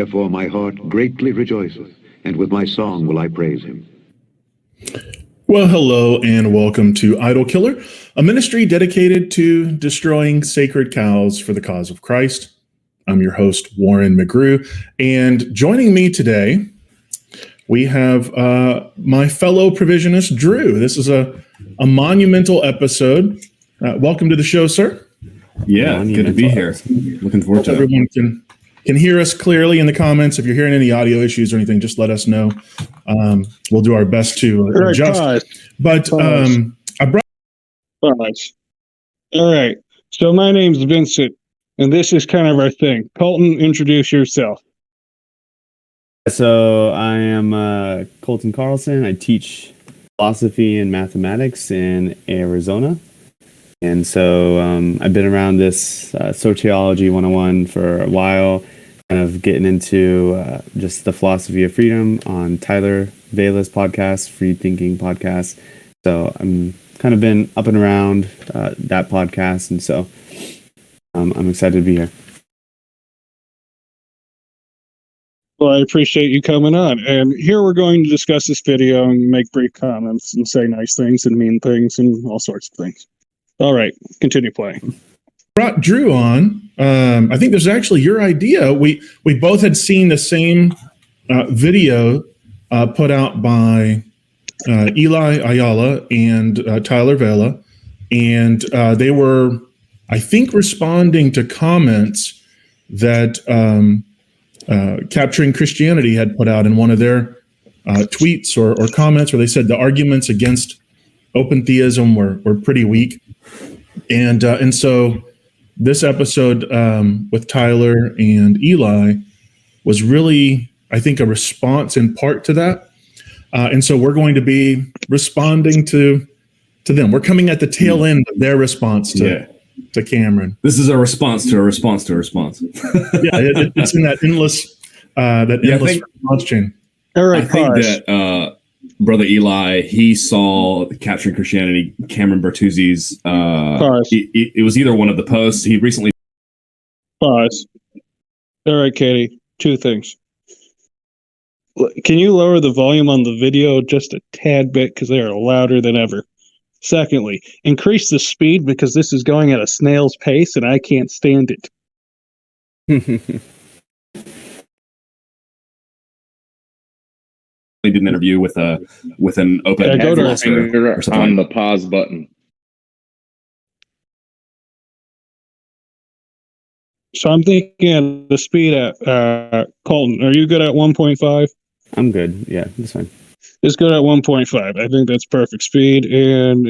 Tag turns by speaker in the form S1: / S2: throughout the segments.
S1: Therefore my heart greatly rejoiceth, and with my song will I praise him.
S2: Well, hello and welcome to Idol Killer, a ministry dedicated to destroying sacred cows for the cause of Christ. I'm your host, Warren McGrew, and joining me today, we have my fellow provisionist, Drew. This is a monumental episode. Welcome to the show, sir.
S3: Yeah, good to be here. Looking forward to it.
S2: Everyone can hear us clearly in the comments. If you're hearing any audio issues or anything, just let us know. We'll do our best to adjust. But I brought.
S4: Pause. All right. So my name's Vincent, and this is kind of our thing. Colton, introduce yourself.
S3: So I am Colton Carlson. I teach philosophy and mathematics in Arizona. And so I've been around this sociology 101 for a while, kind of getting into just the philosophy of freedom on Tyler Vela's podcast, Free Thinking Podcast. So I'm kind of been up and around that podcast. And so I'm excited to be here.
S4: Well, I appreciate you coming on. And here we're going to discuss this video and make brief comments and say nice things and mean things and all sorts of things. All right, continue playing.
S2: Brought Drew on. I think this is actually your idea. We both had seen the same video put out by Eli Ayala and Tyler Vela, and they were, I think, responding to comments that Capturing Christianity had put out in one of their tweets or comments, where they said the arguments against open theism were pretty weak. And so this episode with Tyler and Eli was really, I think, a response in part to that. And so we're going to be responding to them. We're coming at the tail end of their response to Cameron.
S3: This is a response to a response to a response.
S2: It's in that endless response chain.
S4: All right,
S3: I think that Brother Eli, he saw Capturing Christianity, Cameron Bertuzzi's. It was either one of the posts he recently.
S4: Pause. All right, Katie. Two things. Can you lower the volume on the video just a tad bit, because they are louder than ever? Secondly, increase the speed, because this is going at a snail's pace and I can't stand it.
S3: Did an interview with an open
S5: go to
S3: or something
S5: on the pause button.
S4: So I'm thinking the speed at Colton. Are you good at 1.5?
S3: I'm good. Yeah, that's fine.
S4: It's good at 1.5. I think that's perfect speed, and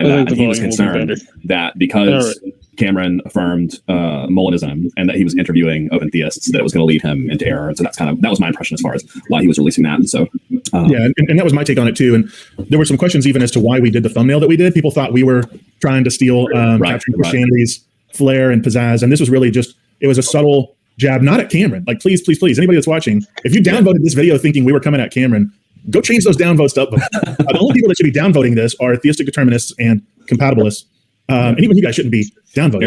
S4: I think
S3: he was concerned that because Cameron affirmed Molinism and that he was interviewing open theists, that it was going to lead him into error. And so that was my impression as far as why he was releasing that. And so,
S2: and that was my take on it too. And there were some questions even as to why we did the thumbnail that we did. People thought we were trying to steal Capturing Christianity's flair and pizzazz, and this was really just, it was a subtle jab, not at Cameron. Like, please, anybody that's watching, if you downvoted this video thinking we were coming at Cameron, go change those downvotes to upvotes. The only people that should be downvoting this are theistic determinists and compatibilists. And even you guys shouldn't be downvoting.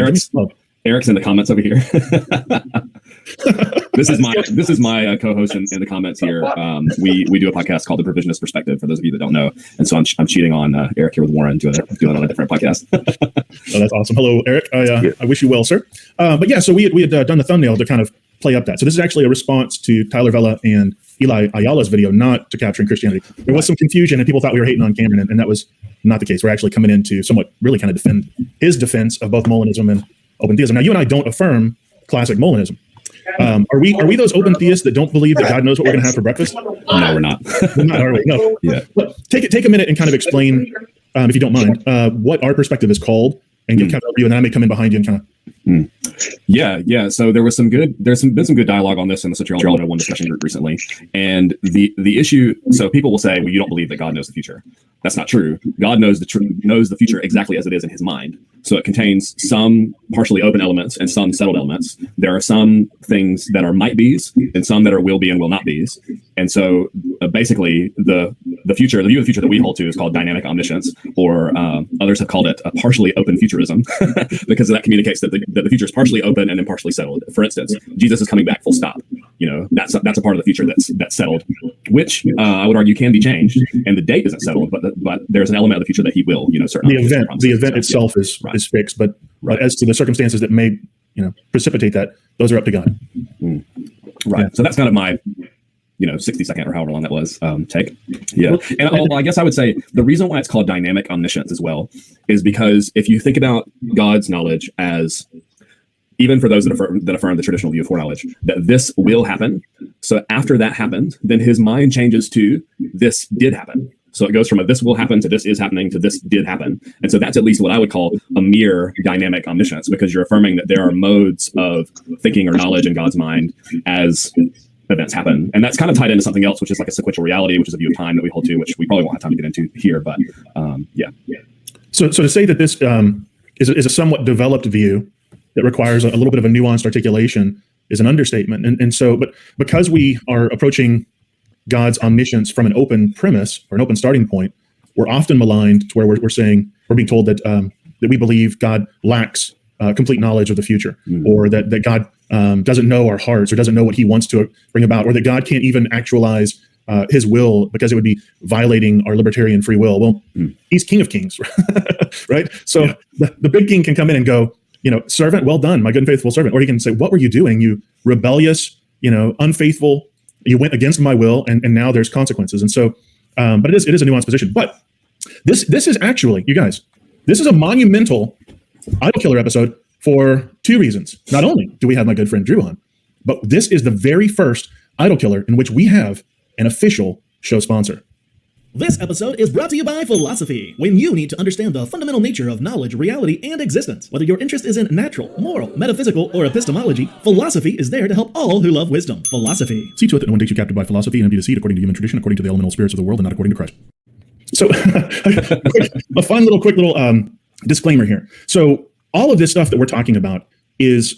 S3: Eric's in the comments over here. This is my co-host in the comments here. We do a podcast called The Provisionist Perspective, for those of you that don't know. And so I'm cheating on Eric here with Warren, doing it on a different podcast.
S2: Oh, that's awesome. Hello, Eric. I wish you well, sir. But yeah, so we had done the thumbnail to kind of play up that. So this is actually a response to Tyler Vela and Eli Ayala's video, not to Capturing Christianity. There was some confusion and people thought we were hating on Cameron, and that was not the case. We're actually coming in to somewhat really kind of defend his defense of both Molinism and open theism. Now, you and I don't affirm classic Molinism. Are we those open theists that don't believe that God knows what we're going to have for breakfast?
S3: No, we're not.
S2: We're not, are we? No.
S3: Yeah.
S2: But take a minute and kind of explain, if you don't mind, what our perspective is called, and give kind of a review, and then I may come in behind you and kind of.
S3: Yeah. So there's been some good dialogue on this in the Sociology 101 discussion group recently. And the issue, so people will say, well, you don't believe that God knows the future. That's not true. God knows the future exactly as it is in his mind.
S5: So it contains some partially open elements and some settled elements. There are some things that are might be's and some that are will be and will not be's. And so basically the future, the view of the future that we hold to is called dynamic omniscience, or others have called it a partially open futurism, because that communicates that the future is partially open and then partially settled. For instance, Jesus is coming back, full stop. You know, that's a part of the future that's settled, which I would argue can be changed, and the date isn't settled, but there's an element of the future that he will, you know, certainly.
S2: The event itself is fixed, but as to the circumstances that may, you know, precipitate that, those are up to God.
S5: Right. Yeah. So that's kind of my, 60-second or however long that was take. Yeah. And I guess I would say the reason why it's called dynamic omniscience as well is because if you think about God's knowledge as, even for those that affirm the traditional view of foreknowledge, that this will happen. So after that happened, then his mind changes to this did happen. So it goes from a this will happen to this is happening to this did happen. And so that's at least what I would call a mere dynamic omniscience, because you're affirming that there are modes of thinking or knowledge in God's mind as events happen. And that's kind of tied into something else, which is like a sequential reality, which is a view of time that we hold to, which we probably won't have time to get into here. But yeah. So
S2: to say that this is a somewhat developed view that requires a little bit of a nuanced articulation is an understatement. And so, but because we are approaching God's omniscience from an open premise or an open starting point, we're often maligned to where we're being told that that we believe God lacks complete knowledge of the future, or that God doesn't know our hearts, or doesn't know what he wants to bring about, or that God can't even actualize his will because it would be violating our libertarian free will. Well, he's King of Kings, right? So the big king can come in and go, servant, well done, my good and faithful servant. Or he can say, what were you doing? You rebellious, unfaithful, you went against my will, and now there's consequences. And so, but it is a nuanced position. But this is actually, you guys, this is a monumental idol killer episode for two reasons. Not only do we have my good friend Drew on, but this is the very first idol killer in which we have an official show sponsor.
S6: This episode is brought to you by philosophy. When you need to understand the fundamental nature of knowledge, reality, and existence, whether your interest is in natural, moral, metaphysical, or epistemology, philosophy is there to help all who love wisdom. Philosophy.
S2: See to it that no one takes you captive by philosophy and empty deceit, according to human tradition, according to the elemental spirits of the world, and not according to Christ. So, a fun little, quick little disclaimer here. So, all of this stuff that we're talking about is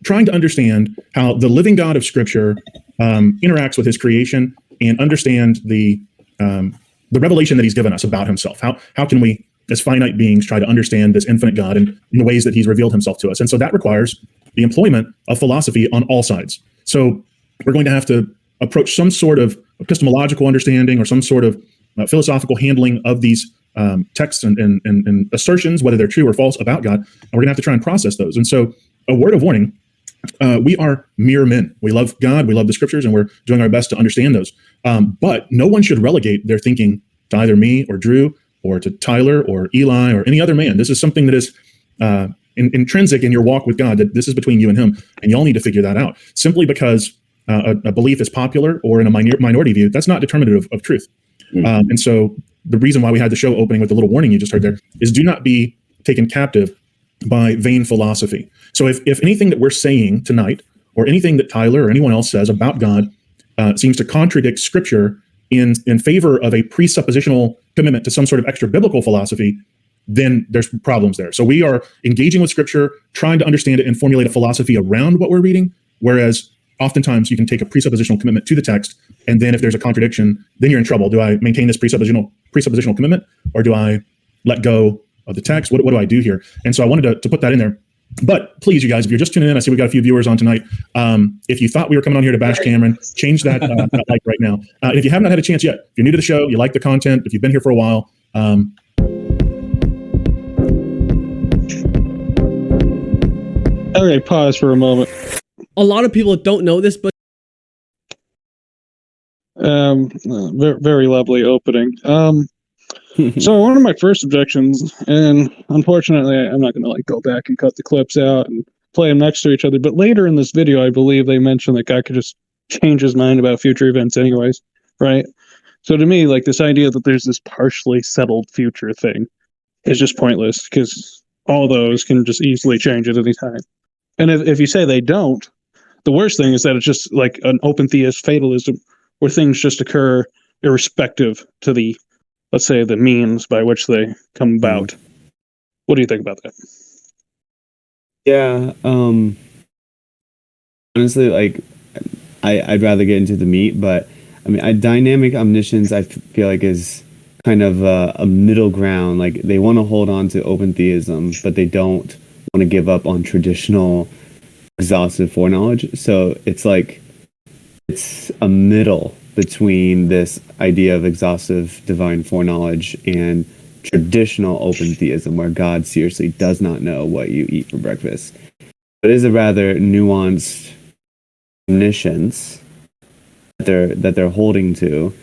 S2: trying to understand how the living God of Scripture interacts with his creation and understand the revelation that he's given us about himself. How can we, as finite beings, try to understand this infinite God in the ways that he's revealed himself to us? And so that requires the employment of philosophy on all sides. So we're going to have to approach some sort of epistemological understanding or some sort of philosophical handling of these texts and assertions, whether they're true or false, about God. And we're going to have to try and process those. And so a word of warning, we are mere men. We love God, we love the Scriptures, and we're doing our best to understand those. But no one should relegate their thinking to either me or Drew or to Tyler or Eli or any other man. This is something that is intrinsic in your walk with God, that this is between you and him, and you all need to figure that out. Simply because a belief is popular or in a minority view, that's not determinative of truth. And so the reason why we had the show opening with the little warning you just heard there is do not be taken captive by vain philosophy. So if anything that we're saying tonight, or anything that Tyler or anyone else says about God seems to contradict Scripture in favor of a presuppositional commitment to some sort of extra biblical philosophy, then there's problems there. So we are engaging with Scripture, trying to understand it and formulate a philosophy around what we're reading, whereas oftentimes you can take a presuppositional commitment to the text, and then if there's a contradiction, then you're in trouble. Do I maintain this presuppositional commitment, or do I let go of the text? What do I do here? And so I wanted to put that in there. But please, you guys, if you're just tuning in, I see we got a few viewers on tonight. If you thought we were coming on here to bash Cameron, change that like right now. And if you have not had a chance yet, if you're new to the show, you like the content, if you've been here for a while,
S4: okay, pause for a moment.
S7: A lot of people don't know this, but
S4: Very lovely opening. So one of my first objections, and unfortunately I'm not going to go back and cut the clips out and play them next to each other, but later in this video I believe they mentioned that God could just change his mind about future events anyways, right? So to me, this idea that there's this partially settled future thing is just pointless, because all those can just easily change at any time. And if you say they don't, the worst thing is that it's just like an open theist fatalism where things just occur irrespective to the, let's say, the means by which they come about. What do you think about that?
S3: Yeah. Honestly, like, I'd rather get into the meat, but I mean, dynamic omniscience, I feel like is kind of a middle ground. Like, they want to hold on to open theism, but they don't want to give up on traditional exhaustive foreknowledge. So it's like it's a middle between this idea of exhaustive divine foreknowledge and traditional open theism, where God seriously does not know what you eat for breakfast. It is a rather nuanced omniscience that they're holding to.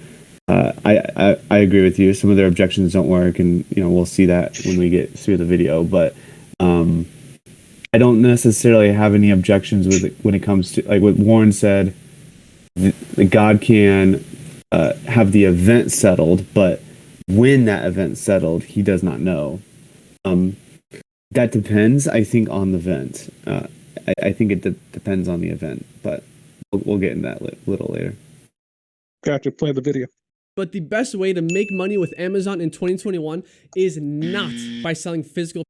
S3: I agree with you. Some of their objections don't work, and we'll see that when we get through the video. But I don't necessarily have any objections with it when it comes to, like what Warren said. God can have the event settled, but when that event settled, he does not know. That depends, I think, on the event. I think it depends on the event, but we'll get in that little later.
S4: Gotcha. Play the video.
S7: But the best way to make money with Amazon in 2021 is not by selling physical.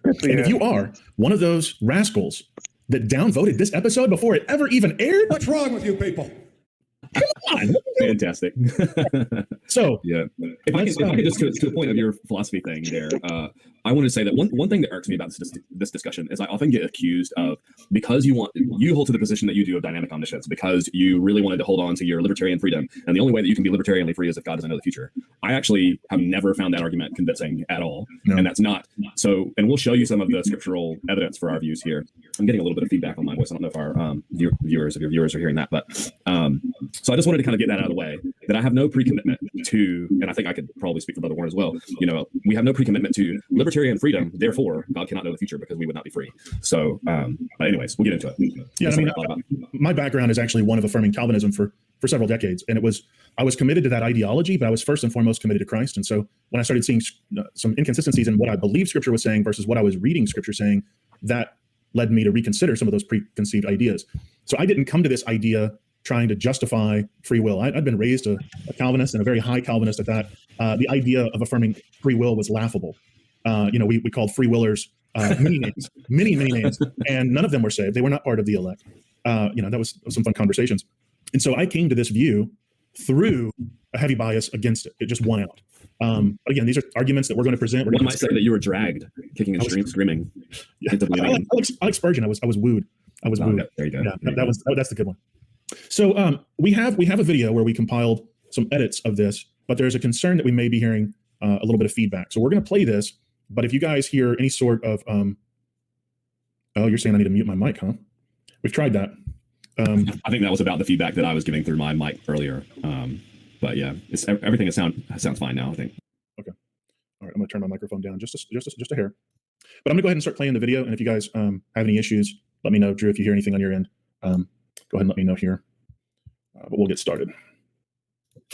S2: And if you are one of those rascals that downvoted this episode before it ever even aired,
S8: What's wrong with you people?
S2: come on.
S5: Fantastic.
S2: So
S5: yeah, if I could just to the point of your philosophy thing there, I want to say that one thing that irks me about this discussion is I often get accused of, because you hold to the position that you do of dynamic omniscience because you really wanted to hold on to your libertarian freedom, and the only way that you can be libertarianly free is if God doesn't know the future. I actually have never found that argument convincing at all, and that's not so. And we'll show you some of the scriptural evidence for our views here. I'm getting a little bit of feedback on my voice. I don't know if our viewers are hearing that, but so I just wanted to kind of get that out of the way, that I have no pre-commitment to, and I think I could probably speak for Brother Warren as well, we have no pre-commitment to libertarian freedom, therefore God cannot know the future because we would not be free. So but anyways, we'll get into it.
S2: Yeah, I mean, my background is actually one of affirming Calvinism for several decades, and I was committed to that ideology, but I was first and foremost committed to Christ. And so when I started seeing some inconsistencies in what I believed Scripture was saying versus what I was reading Scripture saying, that led me to reconsider some of those preconceived ideas. So I didn't come to this idea trying to justify free will. I'd been raised a Calvinist, and a very high Calvinist at that. The idea of affirming free will was laughable. We called free willers many names, many names, and none of them were saved. They were not part of the elect. That was some fun conversations. And so I came to this view through a heavy bias against it. It just won out. But again, these are arguments that we're going to present.
S5: One might say that you were dragged, kicking and screaming.
S2: Yeah, Alex Spurgeon. I was wooed. I was wooed.
S5: There you go.
S2: Yeah, that's the good one. So we have a video where we compiled some edits of this, but there's a concern that we may be hearing a little bit of feedback. So we're going to play this. But if you guys hear any sort of, oh, you're saying I need to mute my mic, huh? We've tried that.
S5: I think that was about the feedback that I was giving through my mic earlier. But yeah, everything sounds fine now, I think. Okay. All right, I'm going to turn my microphone down just a hair. But I'm going to go ahead and start playing the video. And if you guys have any issues, let me know. Drew, if you hear anything on your end, go ahead and let me know here. But we'll get started.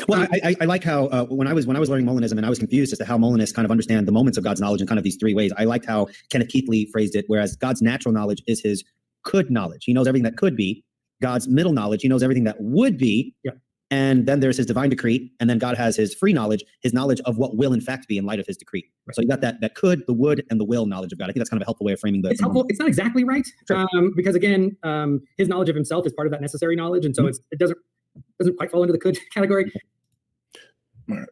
S9: Well, I like how when I was learning Molinism, and I was confused as to how Molinists kind of understand the moments of God's knowledge in kind of these three ways. I liked how Kenneth Keathley phrased it, whereas God's natural knowledge is his could knowledge. He knows everything that could be. God's middle knowledge, he knows everything that would be. Yeah. And then there's his divine decree, and then God has his free knowledge, his knowledge of what will in fact be in light of his decree. Right. So you got that could, the would, and the will knowledge of God. I think that's kind of a helpful way of framing the.
S10: It's helpful. It's not exactly right, sure. Because again, his knowledge of himself is part of that necessary knowledge, and so it doesn't quite fall into the could category.
S2: All right.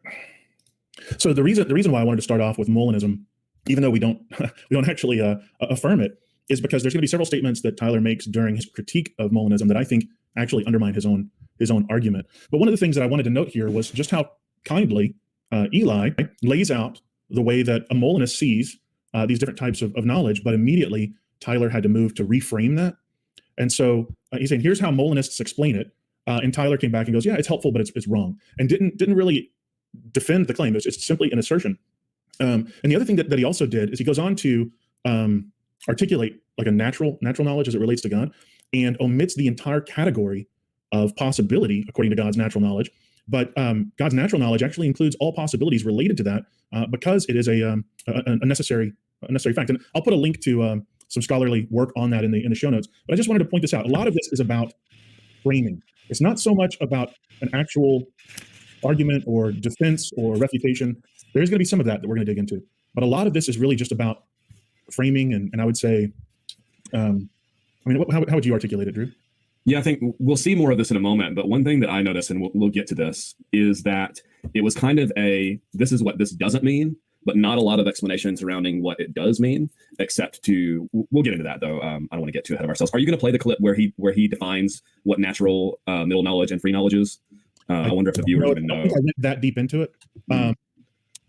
S2: So the reason why I wanted to start off with Molinism, even though we don't actually affirm it, is because there's going to be several statements that Tyler makes during his critique of Molinism that I think actually undermine his own argument. But one of the things that I wanted to note here was just how kindly Eli lays out the way that a Molinist sees these different types of knowledge, but immediately Tyler had to move to reframe that. And so he's saying, here's how Molinists explain it. And Tyler came back and goes, yeah, it's helpful, but it's wrong. And didn't really defend the claim. It's simply an assertion. And the other thing that he also did is he goes on to articulate like a natural knowledge as it relates to God, and omits the entire category of possibility according to God's natural knowledge. But God's natural knowledge actually includes all possibilities related to that because it is a necessary fact. And I'll put a link to some scholarly work on that in the show notes. But I just wanted to point this out. A lot of this is about framing. It's not so much about an actual argument or defense or refutation. There's going to be some of that we're going to dig into. But a lot of this is really just about framing, and I would say, how would you articulate it, Drew?
S5: Yeah, I think we'll see more of this in a moment. But one thing that I noticed, and we'll get to this, is that it was kind of this is what this doesn't mean, but not a lot of explanation surrounding what it does mean, except we'll get into that though. I don't want to get too ahead of ourselves. Are you going to play the clip where he defines what natural middle knowledge and free knowledge is? I wonder if the viewers even know.
S2: I went that deep into it.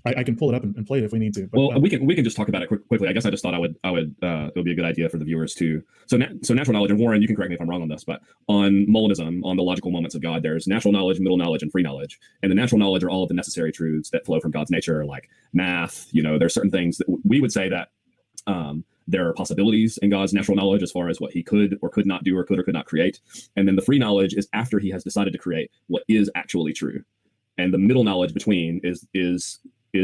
S2: I can pull it up and play it if we need to. But,
S5: well, we can just talk about it quickly. I guess I just thought it would be a good idea for the viewers to. So natural knowledge, and Warren, you can correct me if I'm wrong on this, but on Molinism, on the logical moments of God, there's natural knowledge, middle knowledge, and free knowledge. And the natural knowledge are all of the necessary truths that flow from God's nature, like math. There's certain things that we would say that there are possibilities in God's natural knowledge as far as what he could or could not do or could not create. And then the free knowledge is after he has decided to create what is actually true. And the middle knowledge between is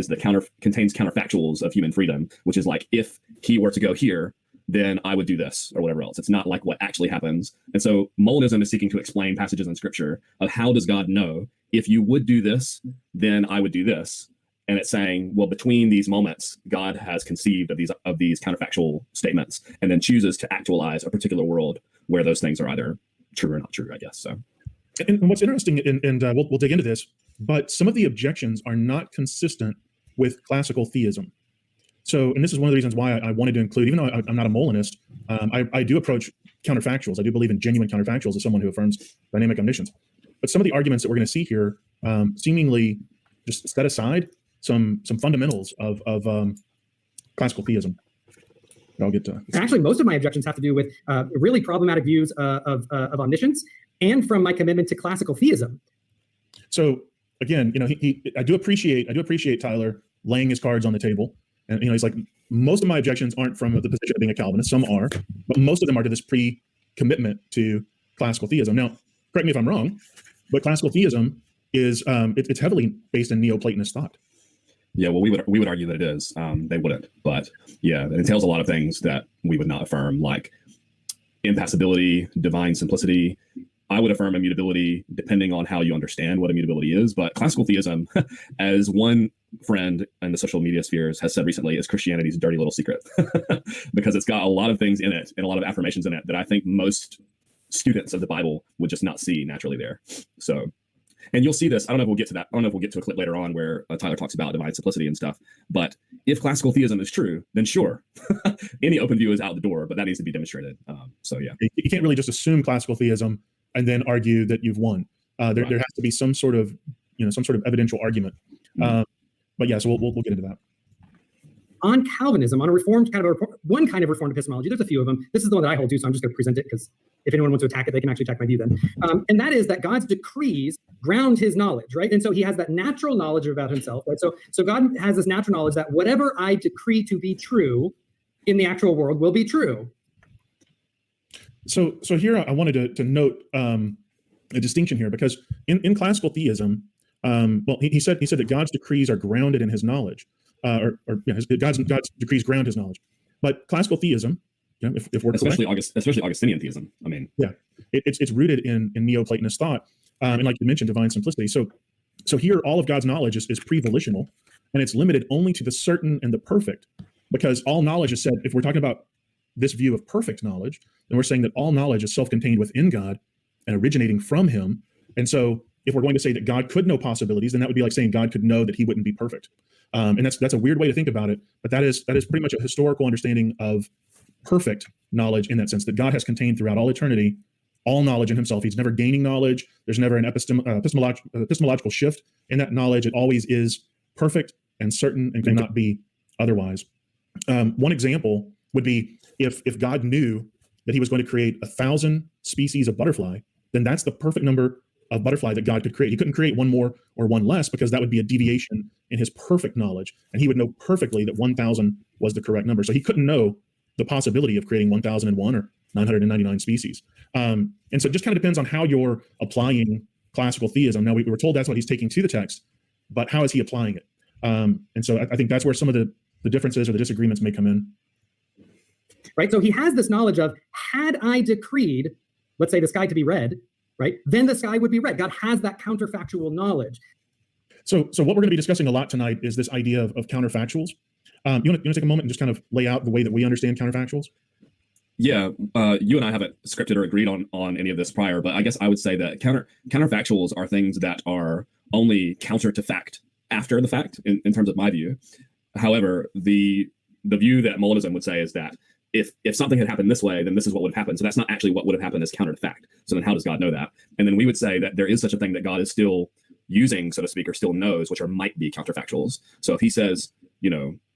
S5: that contains counterfactuals of human freedom, which is like, if he were to go here, then I would do this or whatever else. It's not like what actually happens. And so Molinism is seeking to explain passages in scripture of how does God know, if you would do this, then I would do this. And it's saying, well, between these moments, God has conceived of these counterfactual statements and then chooses to actualize a particular world where those things are either true or not true, I guess. So,
S2: and what's interesting, and we'll dig into this, but some of the objections are not consistent with classical theism. So, and this is one of the reasons why I wanted to include, even though I'm not a Molinist, I do approach counterfactuals. I do believe in genuine counterfactuals as someone who affirms dynamic omniscience. But some of the arguments that we're going to see here seemingly just set aside some fundamentals of classical theism. I'll get to.
S10: Actually, most of my objections have to do with really problematic views of omniscience and from my commitment to classical theism.
S2: So again, I do appreciate Tyler laying his cards on the table, and he's like, most of my objections aren't from the position of being a Calvinist. Some are, but most of them are to this pre-commitment to classical theism. Now, correct me if I'm wrong, but classical theism is it's heavily based in Neoplatonist thought.
S5: Yeah, well, we would argue that it is. They wouldn't, but yeah, it entails a lot of things that we would not affirm, like impassibility, divine simplicity. I would affirm immutability depending on how you understand what immutability is. But classical theism, as one friend in the social media spheres has said recently, is Christianity's dirty little secret because it's got a lot of things in it and a lot of affirmations in it that I think most students of the Bible would just not see naturally there. So, and you'll see this. I don't know if we'll get to that. I don't know if we'll get to a clip later on where Tyler talks about divine simplicity and stuff. But if classical theism is true, then sure, any open view is out the door, but that needs to be demonstrated. So yeah,
S2: you can't really just assume classical theism and then argue that you've won. There has to be some sort of evidential argument. But yeah, so we'll get into that.
S10: On Calvinism, on a one kind of reformed epistemology, there's a few of them. This is the one that I hold to, so I'm just going to present it because if anyone wants to attack it, they can actually attack my view then. And that is that God's decrees ground his knowledge, right? And so he has that natural knowledge about himself, right? So God has this natural knowledge that whatever I decree to be true in the actual world will be true.
S2: So here I wanted to note a distinction here, because in classical theism, he said that God's decrees are grounded in his knowledge. God's decrees ground his knowledge, but classical theism, if we're
S5: especially Augustinian theism, I mean,
S2: yeah, it's rooted in Neoplatonist thought, and like you mentioned, divine simplicity. So here, all of God's knowledge is pre-volitional, and it's limited only to the certain and the perfect, because all knowledge is said. If we're talking about this view of perfect knowledge, then we're saying that all knowledge is self-contained within God and originating from Him. And so, if we're going to say that God could know possibilities, then that would be like saying God could know that He wouldn't be perfect. And that's a weird way to think about it, but that is pretty much a historical understanding of perfect knowledge, in that sense that God has contained throughout all eternity all knowledge in Himself. He's never gaining knowledge. There's never an epistemological shift in that knowledge. It always is perfect and certain and cannot be otherwise. One example would be if God knew that He was going to create 1,000 species of butterfly, then that's the perfect number of butterfly that God could create. He couldn't create one more or one less, because that would be a deviation in His perfect knowledge, and He would know perfectly that 1,000 was the correct number. So He couldn't know the possibility of creating 1,001 or 999 species. And so it just kind of depends on how you're applying classical theism. Now, we were told that's what He's taking to the text, but how is He applying it? And so I think that's where some of the differences or the disagreements may come in.
S10: Right. So He has this knowledge of, had I decreed, let's say, the sky to be red, right, then the sky would be red. God has that counterfactual knowledge.
S2: So what we're going to be discussing a lot tonight is this idea of counterfactuals. You want to take a moment and just kind of lay out the way that we understand counterfactuals?
S5: Yeah, you and I haven't scripted or agreed on any of this prior, but I guess I would say that counterfactuals are things that are only counter to fact after the fact, in terms of my view. However, the view that Molinism would say is that if something had happened this way, then this is what would have happened. So that's not actually what would have happened as counter to fact. So then how does God know that? And then we would say that there is such a thing that God is still using, so to speak, or still knows, which are might be counterfactuals. So if he says,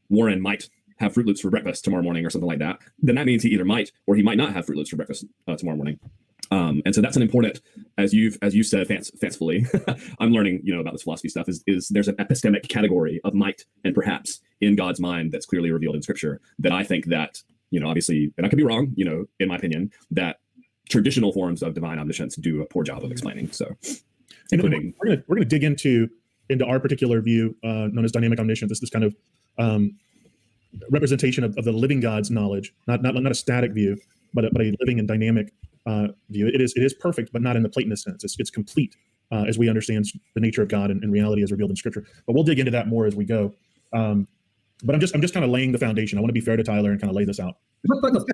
S5: Warren might have Fruit Loops for breakfast tomorrow morning or something like that, then that means he either might or he might not have Fruit Loops for breakfast tomorrow morning. And so that's an important, as you said fancifully, I'm learning, about this philosophy stuff, is there's an epistemic category of might and perhaps in God's mind that's clearly revealed in Scripture that I think that, obviously, and I could be wrong, in my opinion, that traditional forms of divine omniscience do a poor job of explaining. So, including
S2: we're going to dig into our particular view, known as dynamic omniscience. This kind of representation of the living God's knowledge, not a static view, but a living and dynamic view. It is perfect, but not in the Platonist sense. It's complete as we understand the nature of God and reality as revealed in Scripture. But we'll dig into that more as we go. But I'm just kind of laying the foundation. I want to be fair to Tyler and kind of lay this out.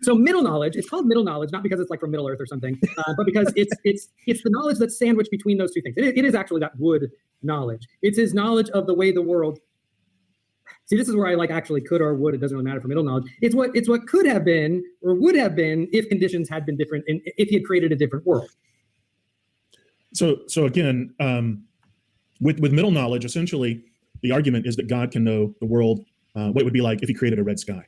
S10: So middle knowledge, it's called middle knowledge, not because it's like from Middle Earth or something, but because it's the knowledge that's sandwiched between those two things. It is actually that wood knowledge. It's his knowledge of the way the world. See, this is where I actually could or would. It doesn't really matter for middle knowledge. It's what could have been or would have been if conditions had been different and if he had created a different world.
S2: So again, with middle knowledge, essentially, the argument is that God can know the world, what it would be like if he created a red sky.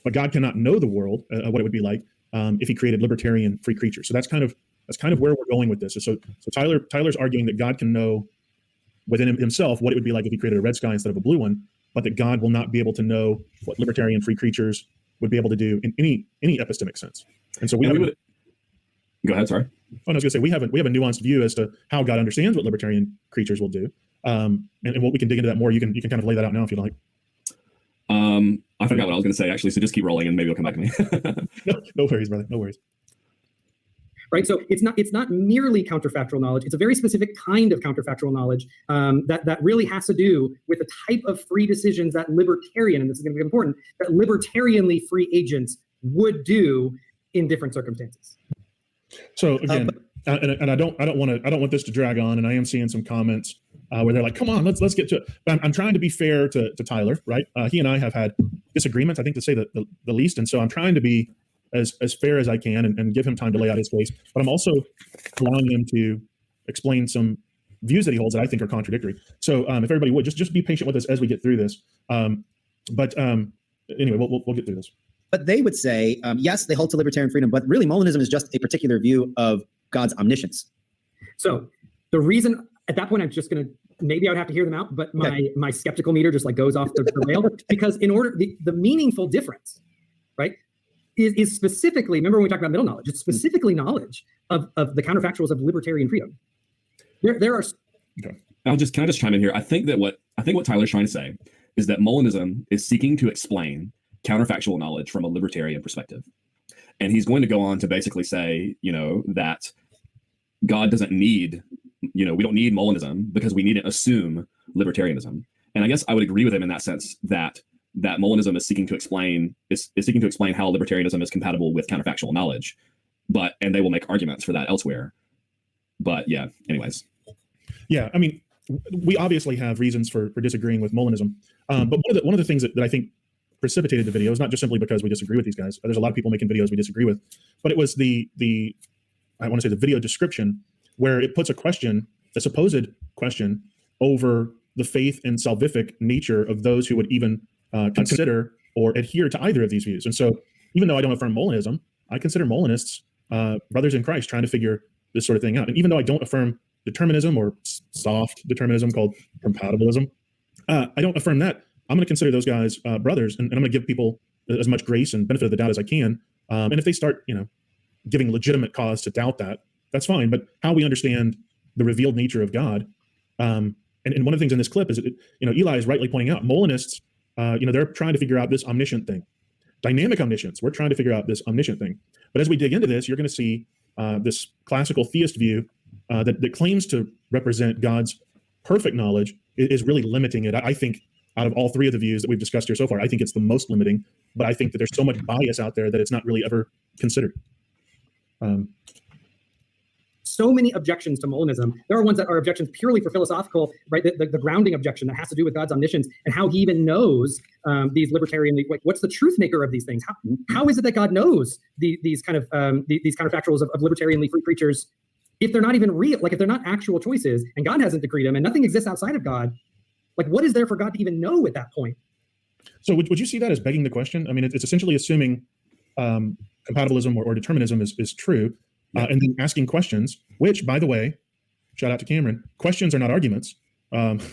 S2: But God cannot know the world, what it would be like if he created libertarian free creatures. So that's kind of where we're going with this. So Tyler's arguing that God can know within himself what it would be like if he created a red sky instead of a blue one, but that God will not be able to know what libertarian free creatures would be able to do in any epistemic sense. And so we would
S5: go ahead. Sorry.
S2: Oh, no, I was going to say we have a nuanced view as to how God understands what libertarian creatures will do, and what we can dig into that more. You can kind of lay that out now if you like.
S5: I forgot what I was going to say actually, so just keep rolling and maybe it'll come back to me.
S2: No worries, brother. No worries.
S10: Right, so it's not merely counterfactual knowledge. It's a very specific kind of counterfactual knowledge that really has to do with the type of free decisions that libertarian, and this is going to be important, that libertarianly free agents would do in different circumstances.
S2: So again, and I don't want this to drag on, and I am seeing some comments where they're like, "Come on, let's get to it." But I'm trying to be fair to Tyler, right? He and I have had disagreements, I think, to say the least, and so I'm trying to be as fair as I can and give him time to lay out his case. But I'm also allowing him to explain some views that he holds that I think are contradictory. So if everybody would just be patient with us as we get through this. But anyway, we'll get through this.
S9: But they would say, yes, they hold to libertarian freedom, but really Molinism is just a particular view of God's omniscience.
S10: So the reason at that point, I'm just going to, maybe I would have to hear them out, but my skeptical meter just goes off the rail, because in order, the meaningful difference, right, is specifically, remember when we talked about middle knowledge, it's specifically knowledge of the counterfactuals of libertarian freedom. There are.
S5: Okay. Can I just chime in here? I think what Tyler's trying to say is that Molinism is seeking to explain counterfactual knowledge from a libertarian perspective. And he's going to go on to basically say, that God doesn't need, we don't need Molinism because we need to assume libertarianism. And I guess I would agree with him in that sense that Molinism is seeking to explain how libertarianism is compatible with counterfactual knowledge. And they will make arguments for that elsewhere. But yeah, anyways.
S2: Yeah, I mean, we obviously have reasons for disagreeing with Molinism. But one of the things that I think precipitated the video is not just simply because we disagree with these guys. There's a lot of people making videos we disagree with, but it was the I want to say the video description where it puts a supposed question over the faith and salvific nature of those who would even consider or adhere to either of these views. And so even though I don't affirm Molinism, I consider Molinists brothers in Christ trying to figure this sort of thing out. And even though I don't affirm determinism or soft determinism called compatibilism, I don't affirm that. I'm going to consider those guys brothers, and I'm going to give people as much grace and benefit of the doubt as I can. And if they start, giving legitimate cause to doubt that, that's fine. But how we understand the revealed nature of God, and one of the things in this clip is, Eli is rightly pointing out, Molinists, they're trying to figure out this omniscient thing, dynamic omniscience. We're trying to figure out this omniscient thing. But as we dig into this, you're going to see this classical theist view that claims to represent God's perfect knowledge is really limiting it. I think out of all three of the views that we've discussed here so far, I think it's the most limiting, but I think that there's so much bias out there that it's not really ever considered.
S10: So many objections to Molinism. There are ones that are objections purely for philosophical, right? The grounding objection that has to do with God's omniscience and how he even knows these libertarian, like, what's the truth maker of these things? How is it that God knows these kind of counterfactuals of libertarianly free creatures if they're not even real, like if they're not actual choices and God hasn't decreed them and nothing exists outside of God? Like, what is there for God to even know at that point?
S2: So would you see that as begging the question? I mean, it's essentially assuming compatibilism or determinism is true, and then asking questions, which, by the way, shout out to Cameron, questions are not arguments. Love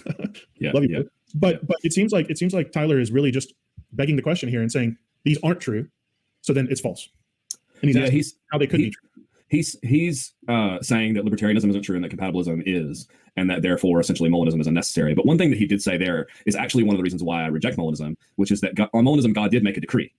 S2: you. But it seems like Tyler is really just begging the question here and saying these aren't true, so then it's false. And he's asking how they could be true.
S5: He's saying that libertarianism isn't true and that compatibilism is, and that therefore essentially Molinism is unnecessary. But one thing that he did say there is actually one of the reasons why I reject Molinism, which is that on Molinism, God did make a decree.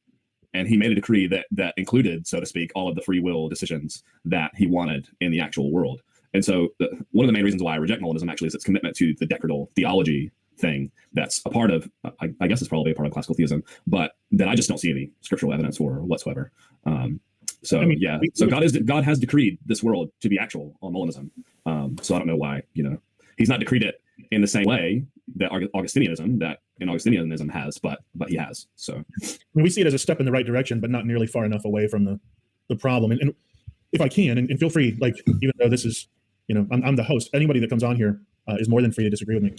S5: And he made a decree that included, so to speak, all of the free will decisions that he wanted in the actual world. And so one of the main reasons why I reject Molinism actually is its commitment to the decretal theology thing that's a part of, I guess it's probably a part of classical theism, but that I just don't see any scriptural evidence for whatsoever. So God has decreed this world to be actual on Molinism. So I don't know why, he's not decreed it in the same way that Augustinianism has, but he has. So
S2: we see it as a step in the right direction, but not nearly far enough away from the problem. And if I can, and feel free, like, even though this is, I'm the host, anybody that comes on here is more than free to disagree with me.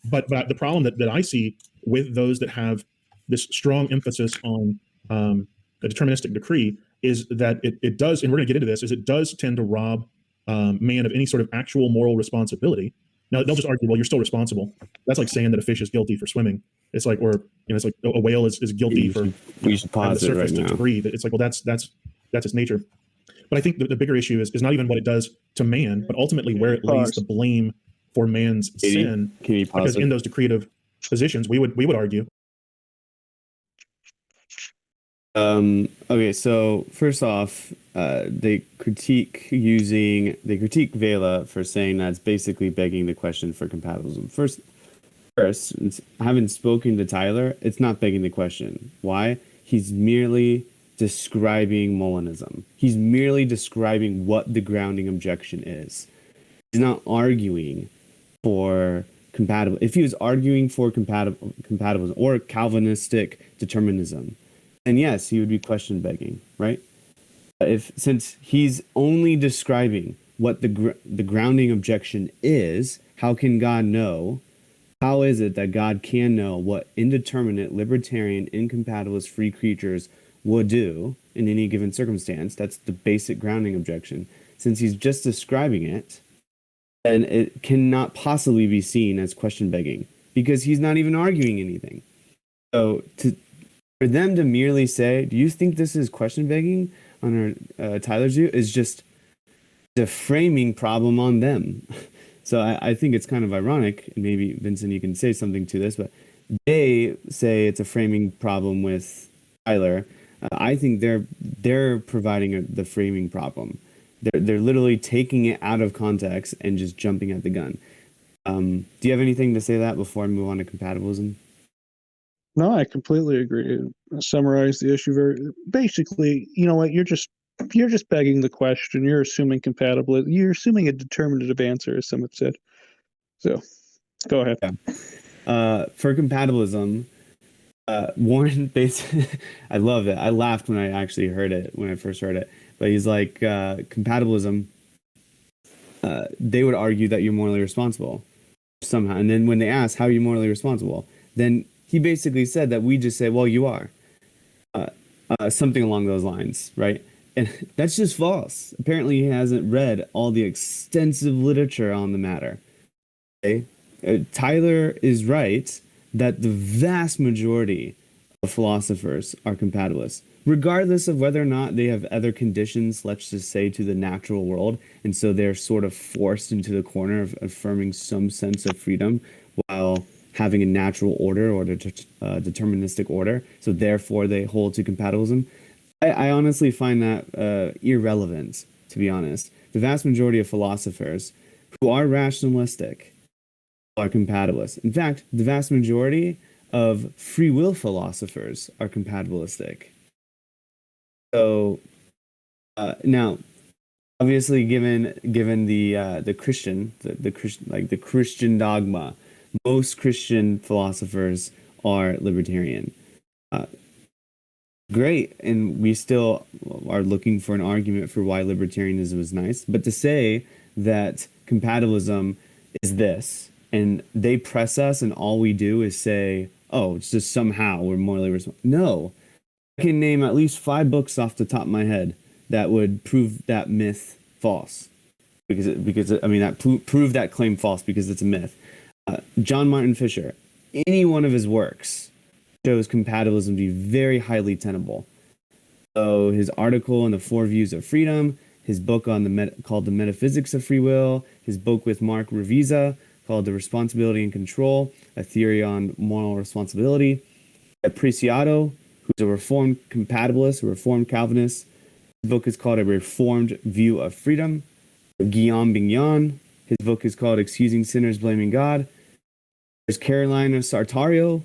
S2: But the problem that I see with those that have this strong emphasis on a deterministic decree is that it does, and we're going to get into this, is it does tend to rob man of any sort of actual moral responsibility. Now they'll just argue, well, you're still responsible. That's like saying that a fish is guilty for swimming. It's like, or it's like a whale is guilty for
S3: we should pause
S2: the surface
S3: right now
S2: to breathe. It's like, well, that's its nature. But I think the bigger issue is not even what it does to man, but ultimately where it lays the blame for man's sin.
S3: Can you pause
S2: because in those decretive positions, we would argue.
S3: Okay, so first off, they critique Vela for saying that's basically begging the question for compatibilism. First, having spoken to Tyler, it's not begging the question. Why? He's merely describing Molinism. He's merely describing what the grounding objection is. He's not arguing for compatible. If he was arguing for compatibilism or Calvinistic determinism, then yes, he would be question begging, right? Since he's only describing what the grounding objection is, how can God know? How is it that God can know what indeterminate, libertarian, incompatibilist free creatures would do in any given circumstance? That's the basic grounding objection. Since he's just describing it, then it cannot possibly be seen as question begging because he's not even arguing anything. So for them to merely say, do you think this is question begging on Tyler's view, is just the framing problem on them. So I think it's kind of ironic, and maybe Vincent, you can say something to this, but they say it's a framing problem with Tyler. I think they're providing the framing problem. They're literally taking it out of context and just jumping at the gun. Do you have anything to say that before I move on to compatibilism?
S4: No, I completely agree. Summarize the issue very basically. You know what? You're just begging the question. You're assuming compatibility. You're assuming a determinative answer, as some have said. So, go ahead.
S3: Yeah. For compatibilism, Warren basically, I love it. I laughed when I actually heard it, when I first heard it. But he's like, compatibilism, they would argue that you're morally responsible somehow. And then when they ask, how are you morally responsible? Then he basically said that we just say, well, you are. Something along those lines, right? And that's just false. Apparently he hasn't read all the extensive literature on the matter. Okay? Tyler is right that the vast majority of philosophers are compatibilists, regardless of whether or not they have other conditions, let's just say, to the natural world, and so they're sort of forced into the corner of affirming some sense of freedom while having a natural order or deterministic order, so therefore they hold to compatibilism. I honestly find that irrelevant, to be honest. The vast majority of philosophers who are rationalistic are compatibilists. In fact, the vast majority of free will philosophers are compatibilistic. So now, obviously, given the Christian the Christian dogma, most Christian philosophers are libertarian. Great, and we still are looking for an argument for why libertarianism is nice. But to say that compatibilism is this, and they press us, and all we do is say, "Oh, it's just somehow we're morally responsible." No, I can name at least 5 books off the top of my head that would prove that myth false, because prove that claim false because it's a myth. John Martin Fisher, any one of his works shows compatibilism to be very highly tenable. So his article on the 4 Views of Freedom, his book on called The Metaphysics of Free Will, his book with Mark Revisa called The Responsibility and Control, a Theory on Moral Responsibility. Preciado, who's a Reformed Compatibilist, a Reformed Calvinist. His book is called A Reformed View of Freedom. Guillaume Bignon, his book is called Excusing Sinners, Blaming God. There's Carolina Sartario,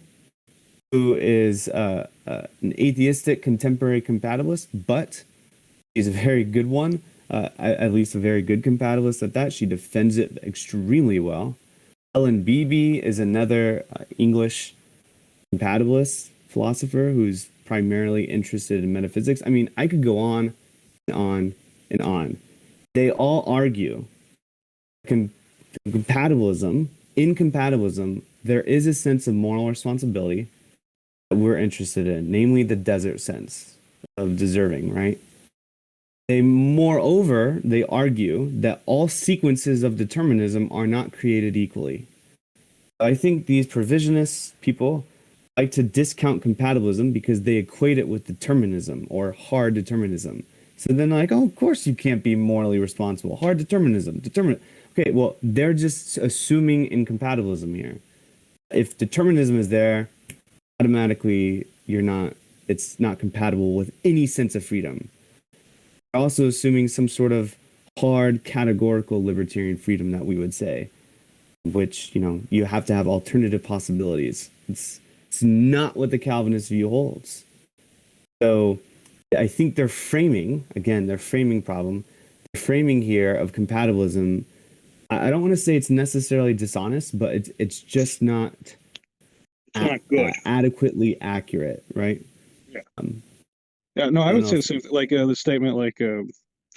S3: who is an atheistic contemporary compatibilist, but she's a very good one, at least a very good compatibilist at that. She defends it extremely well. Ellen Beebe is another English compatibilist philosopher who's primarily interested in metaphysics. I mean, I could go on and on and on. They all argue compatibilism. In compatibilism, there is a sense of moral responsibility that we're interested in, namely the desert sense of deserving, right? Moreover, they argue that all sequences of determinism are not created equally. I think these provisionist people like to discount compatibilism because they equate it with determinism or hard determinism. So then like, oh, of course you can't be morally responsible. Hard determinism. Okay, well, they're just assuming incompatibilism here. If determinism is there, automatically it's not compatible with any sense of freedom. They're also assuming some sort of hard categorical libertarian freedom that we would say, which, you have to have alternative possibilities. It's not what the Calvinist view holds. So I think their framing problem, the framing here of compatibilism, I don't want to say it's necessarily dishonest, but it's just not
S4: good.
S3: Adequately accurate, right?
S4: Yeah. No, I would say something like the statement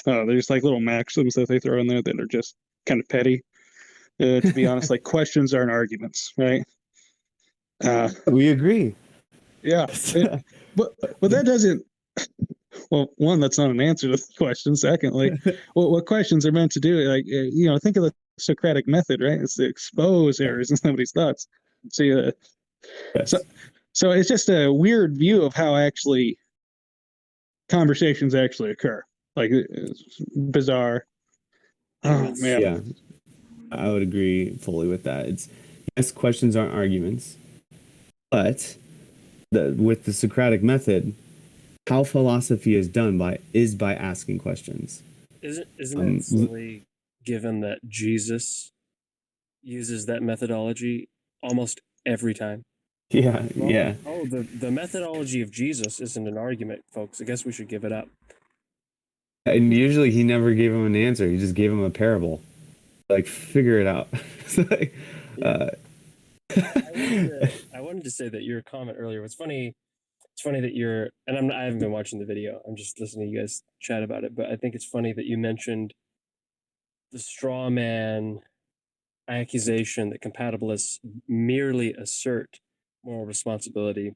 S4: there's like little maxims that they throw in there that are just kind of petty. To be honest, like questions aren't arguments, right?
S3: We agree.
S4: Yeah, but that doesn't. Well, one, that's not an answer to the question. Second, what questions are meant to do? Think of the Socratic method, right? It's to expose errors in somebody's thoughts. Yes. So it's just a weird view of how actually conversations actually occur. Like, it's bizarre. Oh man.
S3: Yeah, I would agree fully with that. Yes, questions aren't arguments, but with the Socratic method, how philosophy is done is by asking questions.
S8: Isn't it silly, given that Jesus uses that methodology almost every time?
S3: Yeah,
S8: well,
S3: yeah.
S8: Oh, the methodology of Jesus isn't an argument, folks. I guess we should give it up.
S3: And usually he never gave him an answer. He just gave him a parable. Like, figure it out.
S8: I wanted to say that your comment earlier was funny. It's funny that I haven't been watching the video. I'm just listening to you guys chat about it. But I think it's funny that you mentioned the straw man accusation that compatibilists merely assert moral responsibility,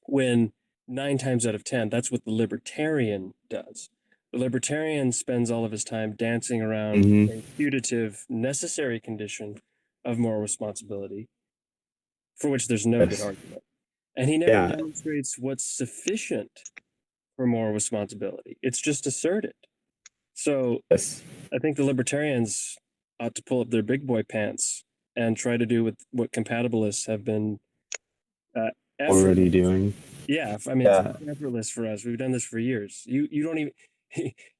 S8: when 9 times out of 10, that's what the libertarian does. The libertarian spends all of his time dancing around a putative, necessary condition of moral responsibility, for which there's no good argument. And he never demonstrates what's sufficient for moral responsibility. It's just asserted. So I think the libertarians ought to pull up their big boy pants and try to do with what compatibilists have been
S3: already doing.
S8: Yeah, I mean, it's effortless for us. We've done this for years. You don't even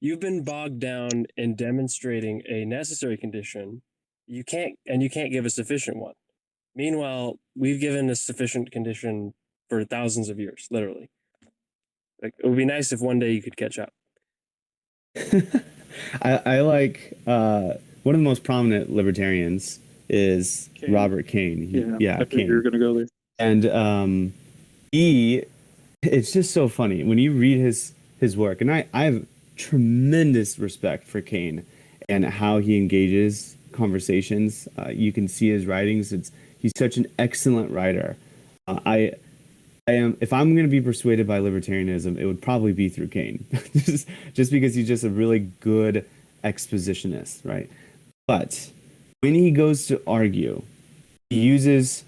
S8: you've been bogged down in demonstrating a necessary condition You can't give a sufficient one. Meanwhile, we've given a sufficient condition for thousands of years, literally. Like, it would be nice if one day you could catch up.
S3: I like one of the most prominent libertarians is
S4: Kane.
S3: Robert Kane.
S4: I think you're going to go there.
S3: And it's just so funny when you read his work, and I have tremendous respect for Kane and how he engages conversations. You can see his writings. He's such an excellent writer. I am, if I'm going to be persuaded by libertarianism, it would probably be through Kane, just because he's just a really good expositionist, right? But when he goes to argue, he uses,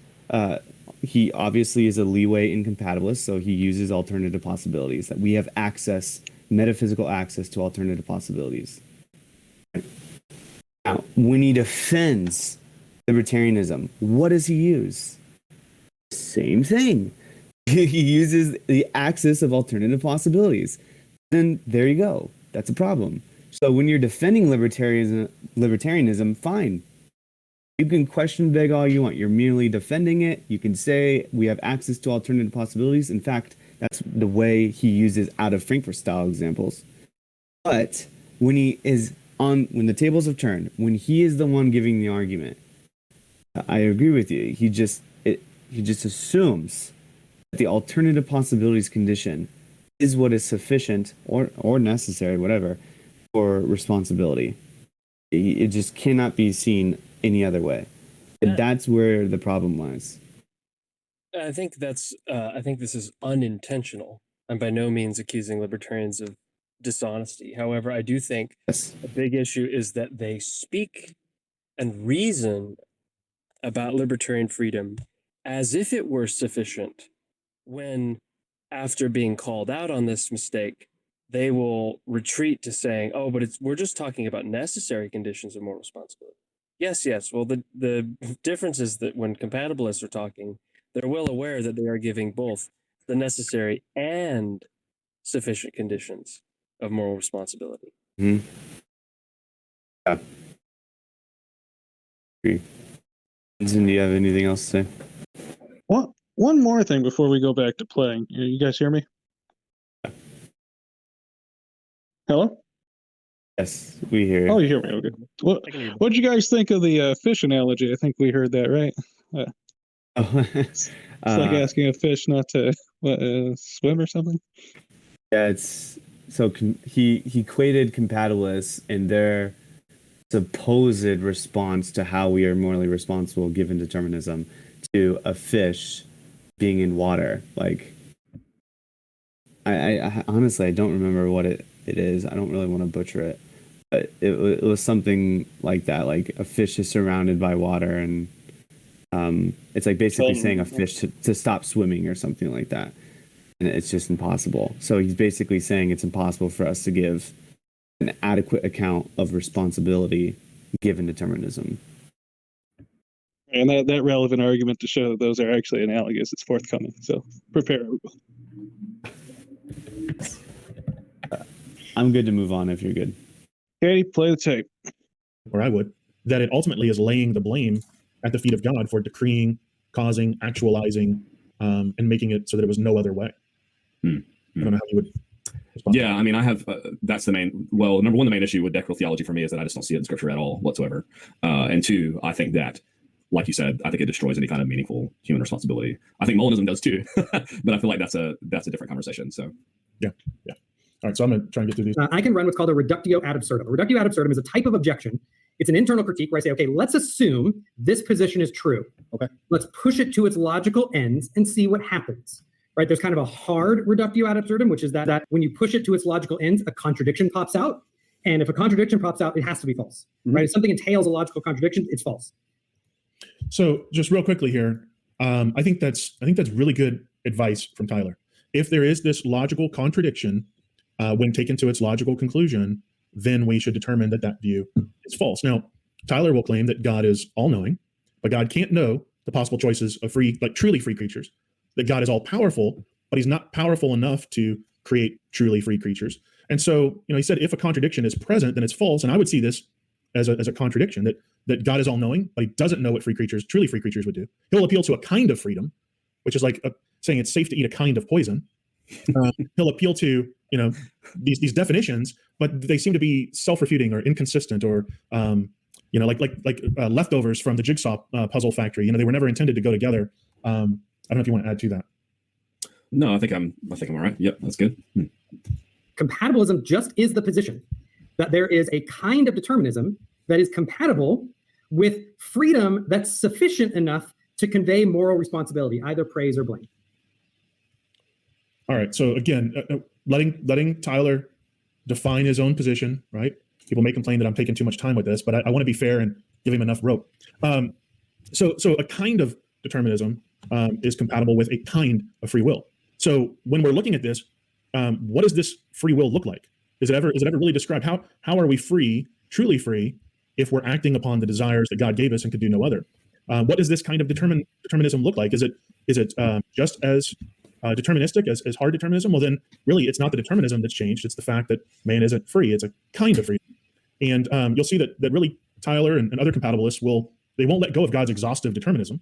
S3: he obviously is a leeway incompatibilist, so he uses alternative possibilities, that we have access, metaphysical access to alternative possibilities. Now, when he defends libertarianism, what does he use? Same thing. He uses the axis of alternative possibilities. Then there you go. That's a problem. So when you're defending libertarianism, fine. You can question beg all you want. You're merely defending it. You can say we have access to alternative possibilities. In fact, that's the way he uses out of Frankfurt style examples. But when when the tables have turned, when he is the one giving the argument, I agree with you. He just assumes that the alternative possibilities condition is what is sufficient or necessary, whatever, for responsibility. It just cannot be seen any other way. And that's where the problem lies.
S8: I think this is unintentional. I'm by no means accusing libertarians of dishonesty. However, I do think a big issue is that they speak and reason about libertarian freedom as if it were sufficient, when after being called out on this mistake, they will retreat to saying, oh, but we're just talking about necessary conditions of moral responsibility. Yes. Well, the difference is that when compatibilists are talking, they're well aware that they are giving both the necessary and sufficient conditions of moral responsibility.
S3: Mm-hmm. Yeah. Agree. Vincent, do you have anything else to say?
S4: One more thing before we go back to playing. You guys hear me? Hello?
S3: Yes, we hear you.
S4: Oh, you hear me? Okay. What'd you guys think of the fish analogy? I think we heard that, right? It's like asking a fish not to swim or something.
S3: Yeah, it's so he equated compatibilists and their supposed response to how we are morally responsible given determinism to a fish being in water. Like, I honestly, I don't remember what it is. I don't really want to butcher it, but it was something like that. Like a fish is surrounded by water, and it's like basically saying a fish to stop swimming or something like that. And it's just impossible. So he's basically saying it's impossible for us to give an adequate account of responsibility given determinism.
S4: And that relevant argument to show that those are actually analogous is forthcoming. So prepare.
S3: I'm good to move on if you're good.
S4: Okay, play the tape.
S2: Or I would, that it ultimately is laying the blame at the feet of God for decreeing, causing, actualizing, and making it so that it was no other way. I don't know how you would respond.
S5: Yeah, I mean, I have, that's the main, well, number one, the main issue with decreal theology for me is that I just don't see it in scripture at all whatsoever. And two, I think that, like you said, I think it destroys any kind of meaningful human responsibility. I think Molinism does too, but I feel like that's a different conversation. So
S2: yeah. All right, so I'm going to try and get through these.
S10: I can run what's called a reductio ad absurdum. A reductio ad absurdum is a type of objection. It's an internal critique where I say, okay, let's assume this position is true.
S9: Okay.
S10: Let's push it to its logical ends and see what happens. Right? There's kind of a hard reductio ad absurdum, which is that when you push it to its logical ends, a contradiction pops out. And if a contradiction pops out, it has to be false. Right? If something entails a logical contradiction, it's false.
S2: So just real quickly here, I think that's really good advice from Tyler. If there is this logical contradiction, when taken to its logical conclusion, then we should determine that view is false. Now, Tyler will claim that God is all-knowing, but God can't know the possible choices of truly free creatures. That God is all-powerful, but he's not powerful enough to create truly free creatures. And so, he said if a contradiction is present, then it's false. And I would see this as a contradiction, that God is all-knowing, but he doesn't know what truly free creatures would do. He'll appeal to a kind of freedom, which is like saying it's safe to eat a kind of poison. He'll appeal to these definitions, but they seem to be self-refuting or inconsistent, or like leftovers from the jigsaw puzzle factory. They were never intended to go together. I don't know if you want to add to that.
S5: No, I think I'm all right. Yep, that's good.
S10: Compatibilism just is the position that there is a kind of determinism that is compatible with freedom that's sufficient enough to convey moral responsibility, either praise or blame.
S2: All right. So again, letting Tyler define his own position, right? People may complain that I'm taking too much time with this, but I want to be fair and give him enough rope. So a kind of determinism is compatible with a kind of free will. So when we're looking at this, what does this free will look like? Is it ever really described? How are we free, truly free, if we're acting upon the desires that God gave us and could do no other? What does this kind of determinism look like? Is it just as deterministic as hard determinism? Well, then really it's not the determinism that's changed. It's the fact that man isn't free. It's a kind of freedom. And you'll see that really Tyler and other compatibilists won't let go of God's exhaustive determinism.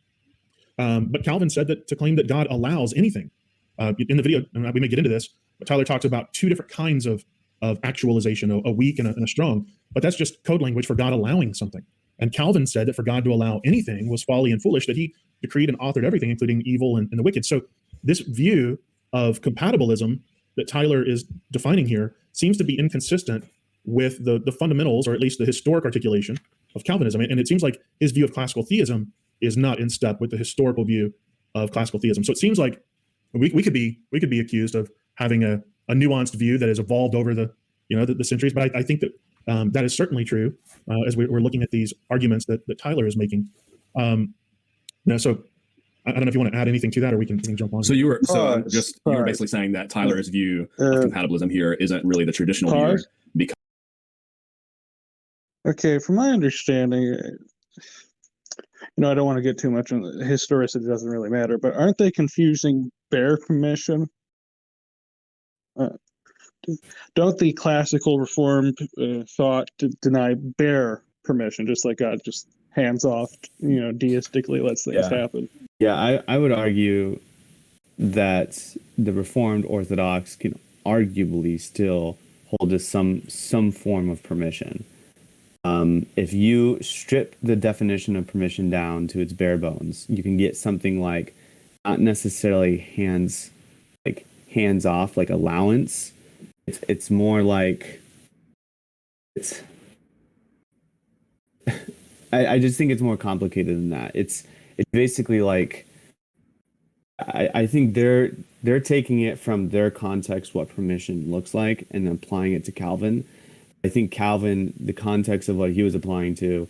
S2: But Calvin said that to claim that God allows anything. In the video, and we may get into this, but Tyler talks about two different kinds of actualization, a weak and a strong. But that's just code language for God allowing something. And Calvin said that for God to allow anything was folly and foolish, that he decreed and authored everything, including evil and the wicked. So this view of compatibilism that Tyler is defining here seems to be inconsistent with the fundamentals, or at least the historic articulation of Calvinism. And it seems like his view of classical theism is not in step with the historical view of classical theism. So it seems like we could be accused of having a nuanced view that has evolved over the centuries. But I think that that is certainly true as we're looking at these arguments that Tyler is making. So I don't know if you want to add anything to that, or we can jump on.
S5: So you were basically saying that Tyler's view of compatibilism here isn't really the traditional view, because
S4: okay, from my understanding, I don't want to get too much on the historicity. It doesn't really matter, but aren't they confusing bare permission? Don't the classical Reformed thought to deny bare permission, just like God just hands off, deistically lets things happen?
S3: Yeah, I would argue that the Reformed Orthodox can arguably still hold to some form of permission. If you strip the definition of permission down to its bare bones, you can get something like not necessarily hands off, like allowance. It's more like I just think it's more complicated than that. It's basically like I think they're taking it from their context, what permission looks like, and applying it to Calvin. I think Calvin, the context of what he was applying to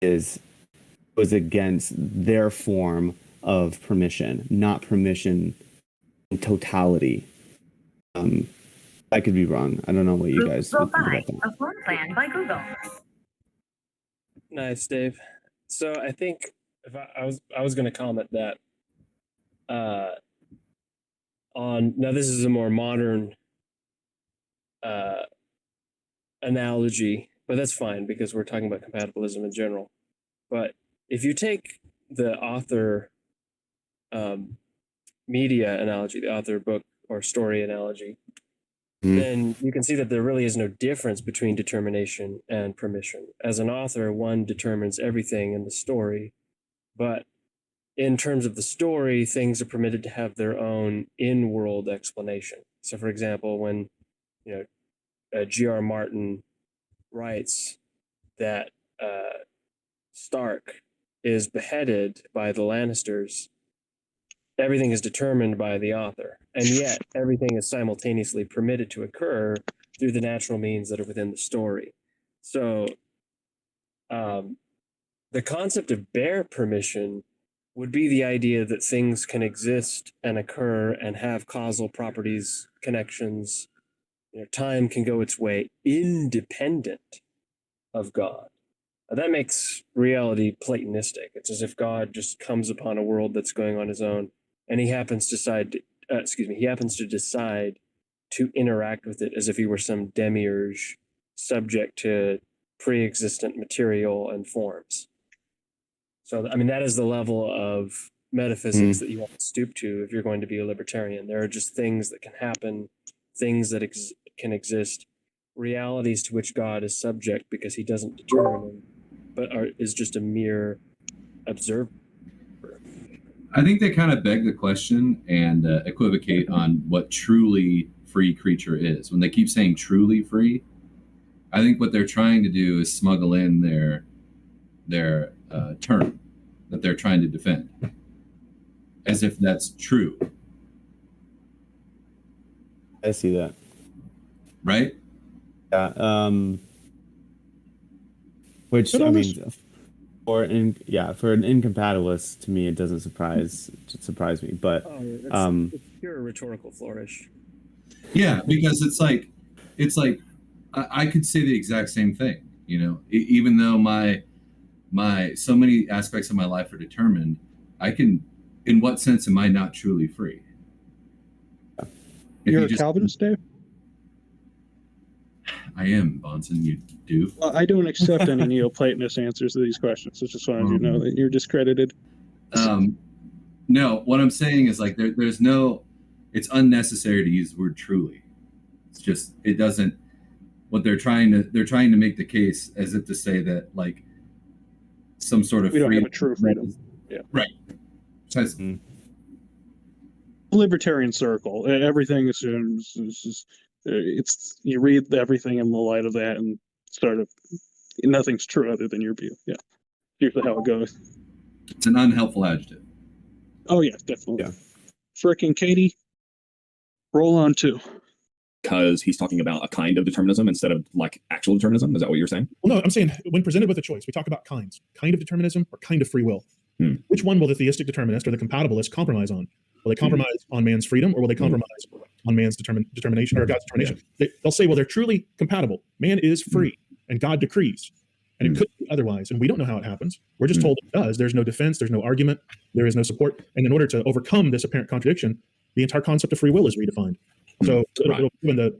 S3: was against their form of permission, not permission in totality. I could be wrong. I don't know what you guys would think about that.
S11: A floor plan by Google.
S8: Nice, Dave. So I think if I was going to comment that on, now this is a more modern analogy, but that's fine because we're talking about compatibilism in general. But if you take the author media analogy, the author book or story analogy, then you can see that there really is no difference between determination and permission. As an author, one determines everything in the story, but in terms of the story, things are permitted to have their own in-world explanation. So, for example, when G.R. Martin writes that Stark is beheaded by the Lannisters, everything is determined by the author, and yet everything is simultaneously permitted to occur through the natural means that are within the story. So the concept of bare permission would be the idea that things can exist and occur and have causal properties, connections. Time can go its way independent of God. That makes reality Platonistic. It's as if God just comes upon a world that's going on his own, and he happens to decide to interact with it as if he were some demiurge subject to pre-existent material and forms. So, I mean, that is the level of metaphysics that you want to stoop to if you're going to be a libertarian. There are just things that can happen, things that can exist, realities to which God is subject because he doesn't determine them, but is just a mere observer.
S11: I think they kind of beg the question and equivocate on what truly free creature is. When they keep saying truly free, I think what they're trying to do is smuggle in their term that they're trying to defend, as if that's true.
S3: I see that.
S11: Right?
S3: Yeah. Which I mean, for an incompatibilist, to me, it doesn't surprise me. But
S8: it's pure rhetorical flourish.
S11: Yeah, because it's like I could say the exact same thing. You know, even though my so many aspects of my life are determined, I can. In what sense am I not truly free?
S4: You're a Calvinist, Dave?
S11: I am, Bonson. You do?
S4: Well, I don't accept any Neoplatonist answers to these questions. I just wanted you to know that you're discredited.
S11: No, what I'm saying is like there's no. It's unnecessary to use the word truly. It's just it doesn't. What they're trying to make the case as if to say that like some sort of
S4: we don't have a true freedom. Yeah.
S11: Right.
S4: Libertarian circle. Everything assumes it's you read everything in the light of that and sort of nothing's true other than your view. Yeah. Usually how it goes.
S11: It's an unhelpful adjective.
S4: Oh yeah, definitely. Yeah. Frickin' Katie, roll on 2.
S5: Because he's talking about a kind of determinism instead of like actual determinism. Is that what you're saying?
S2: Well, no, I'm saying when presented with a choice, we talk about kinds, kind of determinism or kind of free will. Which one will the theistic determinist or the compatibilist compromise on? Will they compromise on man's freedom or will they compromise on man's determination or God's determination? They'll say, well, they're truly compatible. Man is free and God decrees. And it could be otherwise. And we don't know how it happens. We're just told it does. There's no defense. There's no argument. There is no support. And in order to overcome this apparent contradiction, the entire concept of free will is redefined. So it'll given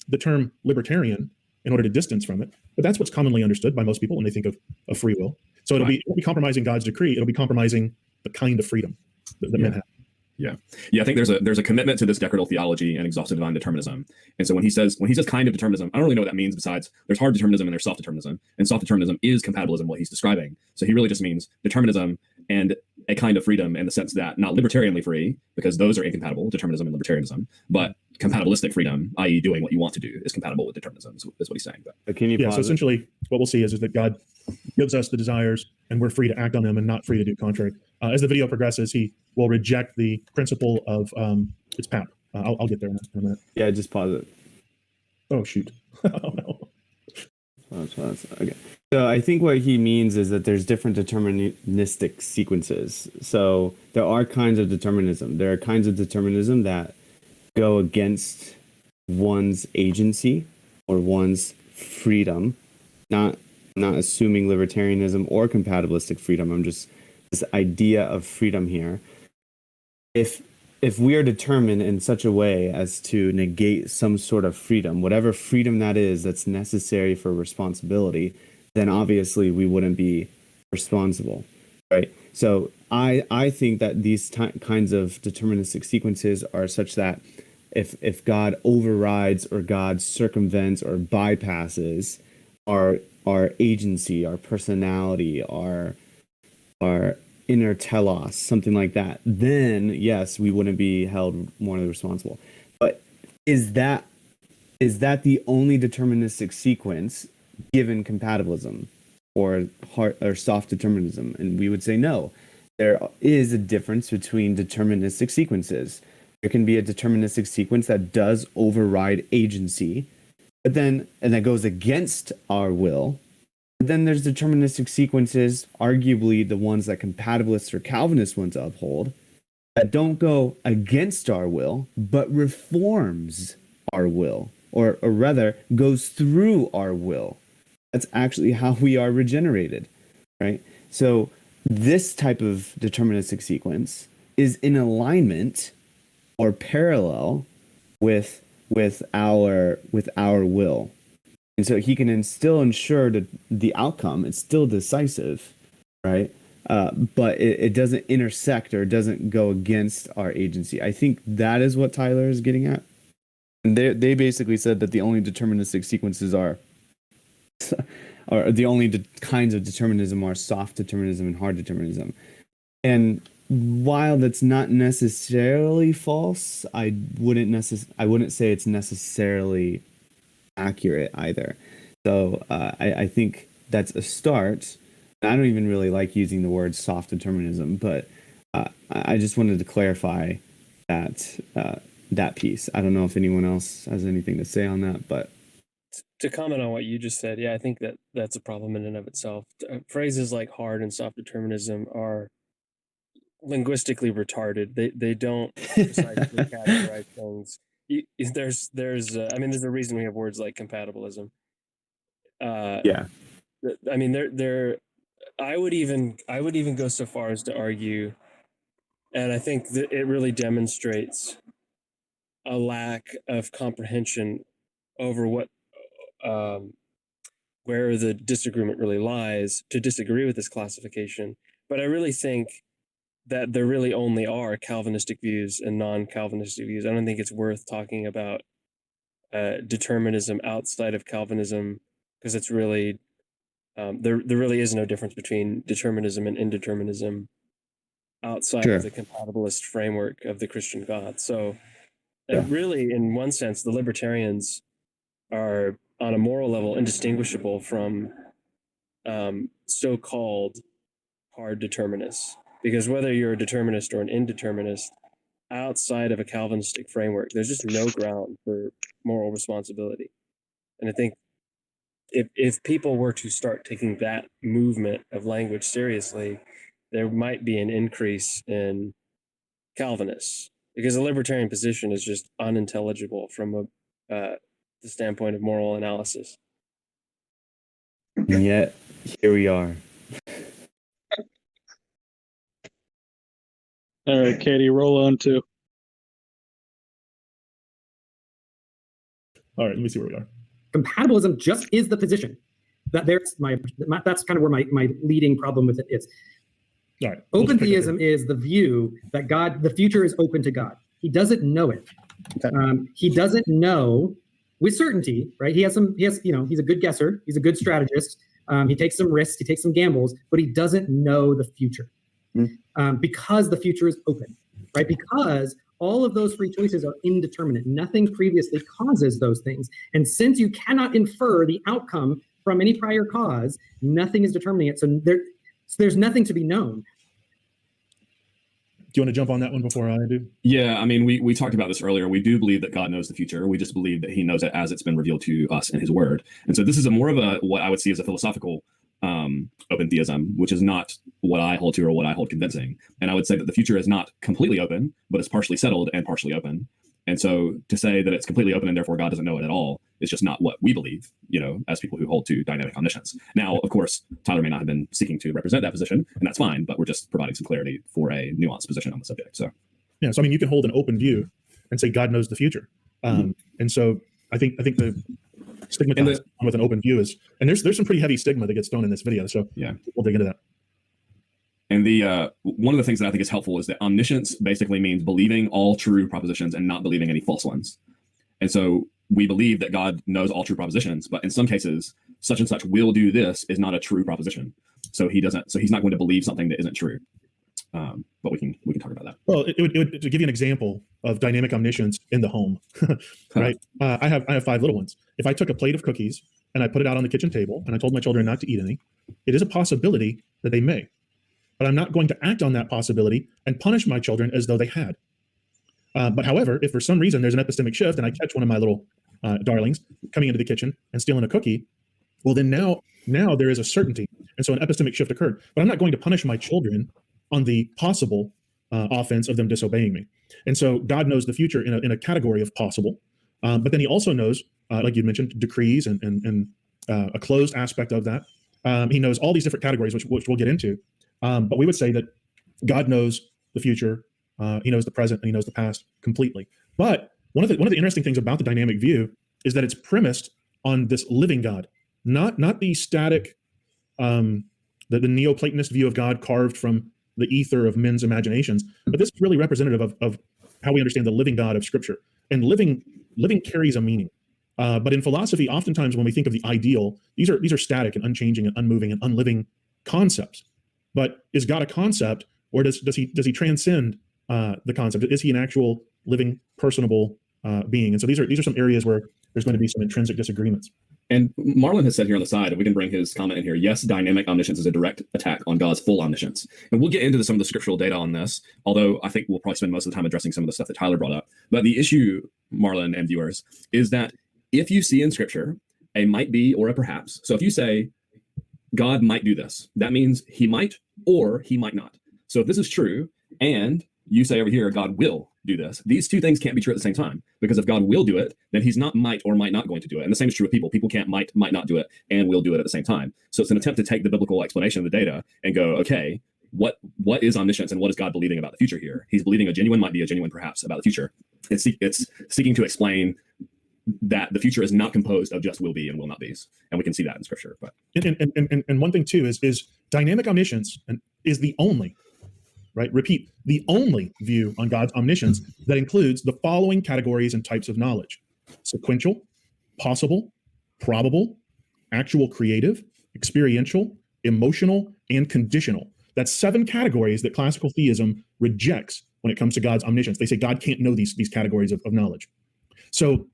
S2: the term libertarian in order to distance from it. But that's what's commonly understood by most people when they think of free will. So it'll be compromising God's decree. It'll be compromising the kind of freedom that men have.
S5: Yeah. I think there's a commitment to this decretal theology and exhaustive divine determinism. And so when he says kind of determinism, I don't really know what that means besides there's hard determinism and there's soft determinism. And soft determinism is compatibilism, what he's describing. So he really just means determinism and a kind of freedom in the sense that not libertarianly free, because those are incompatible, determinism and libertarianism, but compatibilistic freedom, i.e. doing what you want to do, is compatible with determinism, is what he's saying.
S3: But can you
S2: so essentially what we'll see is that God gives us the desires and we're free to act on them and not free to do contrary. As the video progresses, he will reject the principle of its PAP. I'll get there in a minute.
S3: Yeah, just pause it.
S2: Oh, shoot. Oh, no.
S3: Okay. So I think what he means is that there's different deterministic sequences. So there are kinds of determinism. There are kinds of determinism that go against one's agency or one's freedom, not assuming libertarianism or compatibilistic freedom. I'm just this idea of freedom here. If we are determined in such a way as to negate some sort of freedom, whatever freedom that is that's necessary for responsibility, then obviously we wouldn't be responsible, right? So I think that these kinds of deterministic sequences are such that if God overrides or God circumvents or bypasses our agency, our personality, our inner telos, something like that, then yes, we wouldn't be held morally responsible. But is that the only deterministic sequence given compatibilism or soft determinism? And we would say no. There is a difference between deterministic sequences. There can be a deterministic sequence that does override agency, and that goes against our will. But then there's deterministic sequences, arguably the ones that compatibilists or Calvinists want to uphold, that don't go against our will, but reforms our will, or rather goes through our will. That's actually how we are regenerated, right? So this type of deterministic sequence is in alignment or parallel with our will. And so he can still ensure that the outcome is still decisive, right? But it doesn't intersect or doesn't go against our agency. I think that is what Tyler is getting at. And they basically said that the only deterministic sequences are the only kinds of determinism are soft determinism and hard determinism. And while that's not necessarily false, I wouldn't say it's necessarily accurate either. So I think that's a start. I don't even really like using the word soft determinism, but I just wanted to clarify that piece. I don't know if anyone else has anything to say on that, but
S8: to comment on what you just said, yeah, I think that's a problem in and of itself. Phrases like hard and soft determinism are linguistically retarded. They don't precisely categorize things. There's a reason we have words like compatibilism.
S3: Yeah.
S8: I mean, I would even go so far as to argue, and I think that it really demonstrates a lack of comprehension over where the disagreement really lies, to disagree with this classification. But I really think that there really only are Calvinistic views and non-Calvinistic views. I don't think it's worth talking about determinism outside of Calvinism, because it's really there really is no difference between determinism and indeterminism outside of the compatibilist framework of the Christian God. So really, in one sense, the libertarians are on a moral level indistinguishable from so-called hard determinists, because whether you're a determinist or an indeterminist, outside of a Calvinistic framework, there's just no ground for moral responsibility. And I think if people were to start taking that movement of language seriously, there might be an increase in Calvinists, because the libertarian position is just unintelligible from the standpoint of moral analysis.
S3: And yet, here we are.
S4: All right, Katie, roll on too.
S2: All right, let me see where we are.
S10: Compatibilism just is the position. That's kind of where my leading problem with it is.
S2: All right.
S10: Open theism is the view that the future is open to God. He doesn't know it. He doesn't know with certainty, right? He's a good guesser. He's a good strategist. He takes some risks. He takes some gambles, but he doesn't know the future because the future is open, right? Because all of those free choices are indeterminate. Nothing previously causes those things. And since you cannot infer the outcome from any prior cause, nothing is determining it. So there's nothing to be known.
S2: Do you want to jump on that one before I do?
S5: Yeah, I mean, we talked about this earlier. We do believe that God knows the future. We just believe that he knows it as it's been revealed to us in his word. And so this is more of what I would see as a philosophical open theism, which is not what I hold to or what I hold convincing. And I would say that the future is not completely open, but it's partially settled and partially open. And so to say that it's completely open and therefore God doesn't know it at all is just not what we believe, as people who hold to dynamic omniscience. Now, of course, Tyler may not have been seeking to represent that position, and that's fine, but we're just providing some clarity for a nuanced position on the subject. So,
S2: yeah, so I mean, you can hold an open view and say God knows the future. And so I think the stigmatized with an open view is, and there's some pretty heavy stigma that gets thrown in this video. So yeah, we'll dig into that.
S5: And the one of the things that I think is helpful is that omniscience basically means believing all true propositions and not believing any false ones. And so we believe that God knows all true propositions, but in some cases, such and such will do this is not a true proposition. So he's not going to believe something that isn't true. But we can talk about that.
S2: Well, it would to give you an example of dynamic omniscience in the home, right? I have 5 little ones. If I took a plate of cookies and I put it out on the kitchen table and I told my children not to eat any, it is a possibility that they may. But I'm not going to act on that possibility and punish my children as though they had. But however, if for some reason there's an epistemic shift and I catch one of my little darlings coming into the kitchen and stealing a cookie, well, then now there is a certainty. And so an epistemic shift occurred. But I'm not going to punish my children on the possible offense of them disobeying me. And so God knows the future in a category of possible. But then he also knows, like you mentioned, decrees and a closed aspect of that. He knows all these different categories, which we'll get into. But we would say that God knows the future, he knows the present, and he knows the past completely. But one of the interesting things about the dynamic view is that it's premised on this living God, not the static, the Neoplatonist view of God carved from the ether of men's imaginations, but this is really representative of how we understand the living God of Scripture. And living carries a meaning. But in philosophy, oftentimes when we think of the ideal, these are static and unchanging and unmoving and unliving concepts. But is God a concept, or does he transcend the concept? Is he an actual living, personable being? And so these are some areas where there's going to be some intrinsic disagreements.
S5: And Marlon has said here on the side, and we can bring his comment in here. Yes, dynamic omniscience is a direct attack on God's full omniscience. And we'll get into some of the scriptural data on this, although I think we'll probably spend most of the time addressing some of the stuff that Tyler brought up. But the issue, Marlon and viewers, is that if you see in scripture a might be or a perhaps, so if you say God might do this, that means he might or he might not. So if this is true, and you say over here, God will do this, these two things can't be true at the same time, because if God will do it, then he's not might or might not going to do it. And the same is true with people. People can't might not do it and will do it at the same time. So it's an attempt to take the biblical explanation of the data and go, okay, what is omniscience and what is God believing about the future here? He's believing a genuine might be a genuine perhaps about the future. It's seeking to explain that the future is not composed of just will be and will not be's. And we can see that in scripture. But
S2: and one thing too is dynamic omniscience is the only, right? Repeat, the only view on God's omniscience that includes the following categories and types of knowledge: sequential, possible, probable, actual creative, experiential, emotional, and conditional. That's 7 categories that classical theism rejects when it comes to God's omniscience. They say God can't know these categories of knowledge. So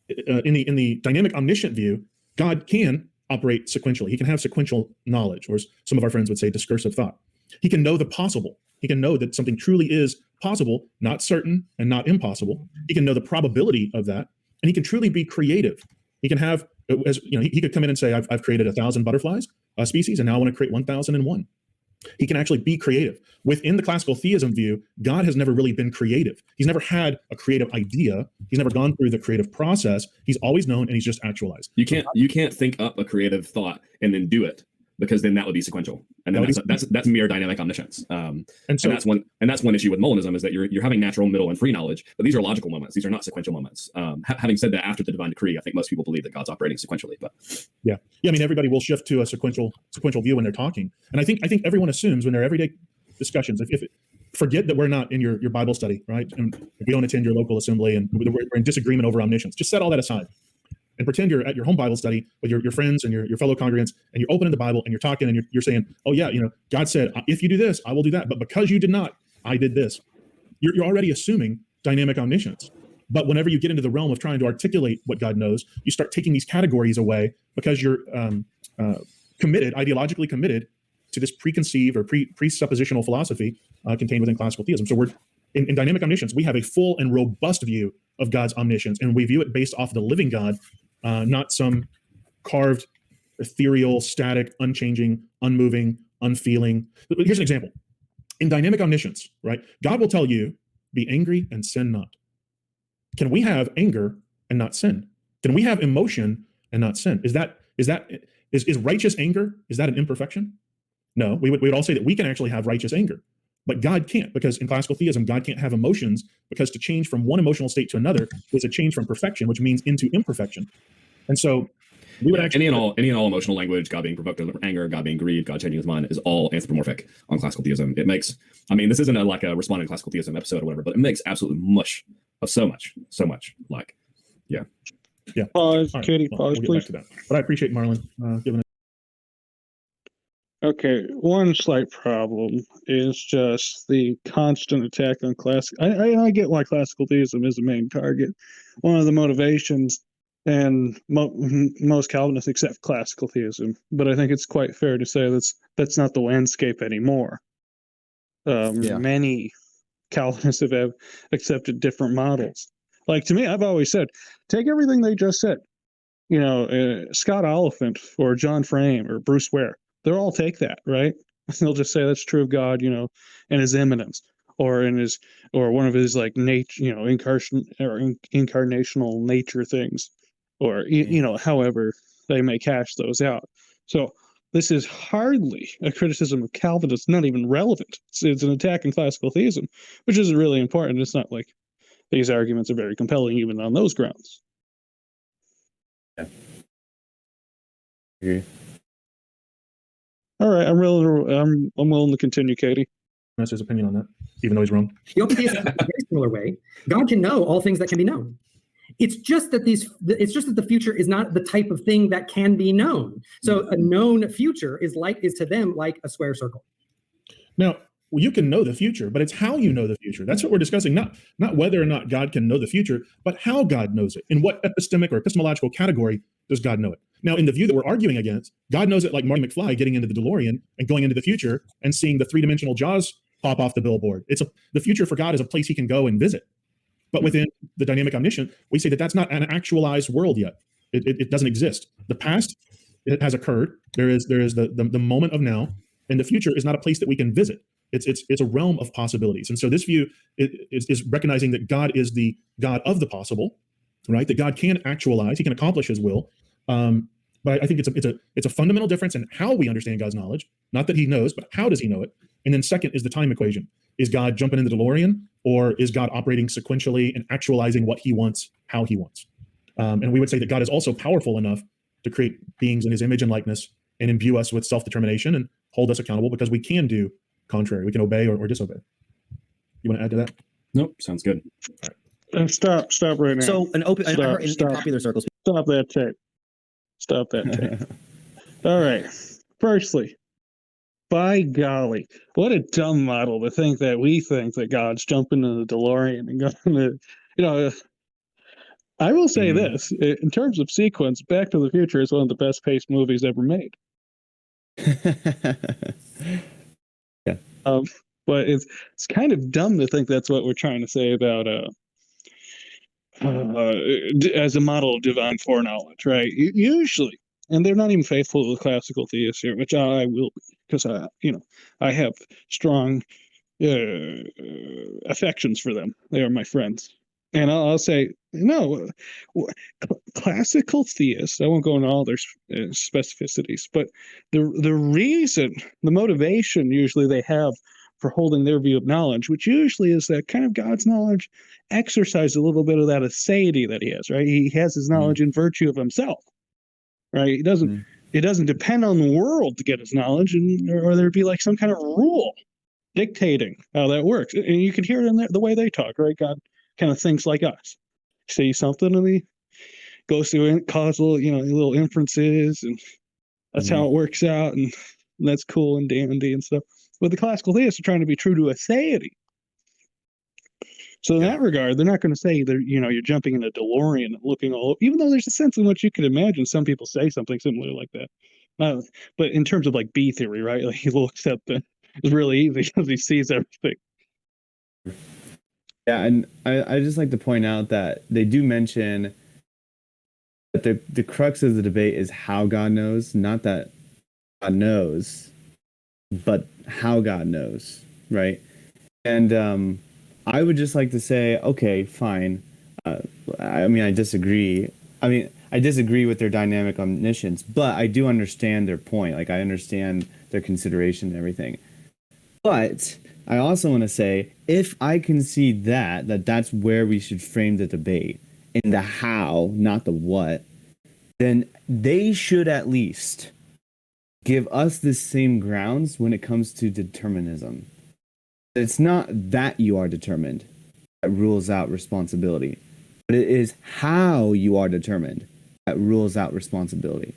S2: in the dynamic omniscient view, God can operate sequentially. He can have sequential knowledge, or some of our friends would say discursive thought. He can know the possible. He can know that something truly is possible, not certain and not impossible. He can know the probability of that, and he can truly be creative. He can have, as you know, he could come in and say, I've created 1,000 butterflies species, and now I want to create 1,001. He can actually be creative. Within the classical theism view, God has never really been creative. He's never had a creative idea. He's never gone through the creative process. He's always known, and he's just actualized.
S5: You can't think up a creative thought and then do it, because then that would be sequential, and then that's mere dynamic omniscience. And that's one issue with Molinism, is that you're having natural, middle, and free knowledge, but these are logical moments. These are not sequential moments. Having said that, after the divine decree, I think most people believe that God's operating sequentially. But
S2: yeah. I mean, everybody will shift to a sequential view when they're talking, and I think everyone assumes when they're everyday discussions, if forget that we're not in your Bible study, right? And if we don't attend your local assembly, and we're in disagreement over omniscience, just set all that aside and pretend you're at your home Bible study with your friends and your fellow congregants, and you're opening the Bible and you're talking and you're saying, oh yeah, God said, if you do this, I will do that. But because you did not, I did this. You're already assuming dynamic omniscience. But whenever you get into the realm of trying to articulate what God knows, you start taking these categories away because you're ideologically committed to this preconceived or presuppositional philosophy contained within classical theism. So we're in dynamic omniscience, we have a full and robust view of God's omniscience, and we view it based off the living God, not some carved, ethereal, static, unchanging, unmoving, unfeeling. Here's an example. In dynamic omniscience, right? God will tell you, be angry and sin not. Can we have anger and not sin? Can we have emotion and not sin? Is righteous anger, is that an imperfection? No, we would all say that we can actually have righteous anger, but God can't, because in classical theism, God can't have emotions, because to change from one emotional state to another is a change from perfection, which means into imperfection. And so we would actually
S5: any and all emotional language, God being provoked of anger, God being grieved, God changing his mind, is all anthropomorphic on classical theism. It makes, this isn't like a responding to classical theism episode or whatever, but it makes absolute mush of so much. Like, yeah.
S4: Pause,
S2: All right,
S4: Katie,
S2: well,
S4: pause,
S2: we'll get
S4: please.
S2: back to that. But I appreciate Marlon giving it.
S4: Okay, one slight problem is just the constant attack on classic. I get why classical theism is the main target. One of the motivations, and most Calvinists accept classical theism, but I think it's quite fair to say that's not the landscape anymore. Many Calvinists have accepted different models. Like, to me, I've always said, take everything they just said. Scott Oliphant or John Frame or Bruce Ware. They'll all take that, right? They'll just say that's true of God, in his immanence, or in his, or one of his like nature, incarnational nature things, or however they may cash those out. So this is hardly a criticism of Calvin. It's not even relevant. It's an attack on classical theism, which is really important. It's not like these arguments are very compelling even on those grounds.
S3: agree.
S4: All right, I'm willing to continue, Katie.
S2: That's his opinion on that, even though he's wrong.
S10: The open theist, in a very similar way, God can know all things that can be known. It's just that the future is not the type of thing that can be known. So a known future is to them like a square circle.
S2: Now, you can know the future, but it's how you know the future. That's what we're discussing. Not whether or not God can know the future, but how God knows it. In what epistemic or epistemological category does God know it? Now, in the view that we're arguing against, God knows it like Marty McFly getting into the DeLorean and going into the future and seeing the three-dimensional Jaws pop off the billboard. The future for God is a place he can go and visit. But within the dynamic omniscient, we say that that's not an actualized world yet. It doesn't exist. The past, it has occurred. There is the moment of now, and the future is not a place that we can visit. It's a realm of possibilities. And so this view is recognizing that God is the God of the possible, right? That God can actualize, he can accomplish his will. But I think it's a fundamental difference in how we understand God's knowledge. Not that he knows, but how does he know it? And then second is the time equation. Is God jumping in the DeLorean, or is God operating sequentially and actualizing what he wants, how he wants? And we would say that God is also powerful enough to create beings in his image and likeness and imbue us with self-determination and hold us accountable, because we can do contrary. We can obey or disobey. You want to add to that?
S5: Nope. Sounds good.
S4: Stop right now.
S9: So in popular circles.
S4: Stop that tape. Stop that tape. All right. Firstly, by golly, what a dumb model to think that we think that God's jumping in the DeLorean and going to, I will say this, in terms of sequence, Back to the Future is one of the best paced movies ever made.
S3: Yeah.
S4: But it's kind of dumb to think that's what we're trying to say about as a model of divine foreknowledge, right? Usually, and they're not even faithful to the classical theists here, which I will be, because I have strong affections for them. They are my friends, and I'll say no. Classical theists, I won't go into all their specificities, but the reason, the motivation usually they have for holding their view of knowledge, which usually is that kind of God's knowledge exercise a little bit of that aseity that he has, right? He has his knowledge in virtue of himself, right? It doesn't depend on the world to get his knowledge, or there'd be like some kind of rule dictating how that works. And you can hear it in the way they talk, right? God kind of thinks like us. Say something and he goes through causal, little inferences, and that's how it works out, and that's cool and dandy and stuff. But the classical theists are trying to be true to aseity. So in that regard, they're not going to say that you're jumping in a DeLorean and looking all over, even though there's a sense in which you could imagine some people say something similar like that. But in terms of like B theory, right? Like he looks at it's really easy because he sees everything.
S3: Yeah, and I just like to point out that they do mention that the crux of the debate is how God knows, not that God knows, but how God knows, right? And I would just like to say, okay, fine. I disagree. I disagree with their dynamic omniscience, but I do understand their point. Like, I understand their consideration and everything. But I also want to say, if I concede that's where we should frame the debate, in the how, not the what, then they should at least give us the same grounds when it comes to determinism. It's not that you are determined that rules out responsibility, but it is how you are determined that rules out responsibility.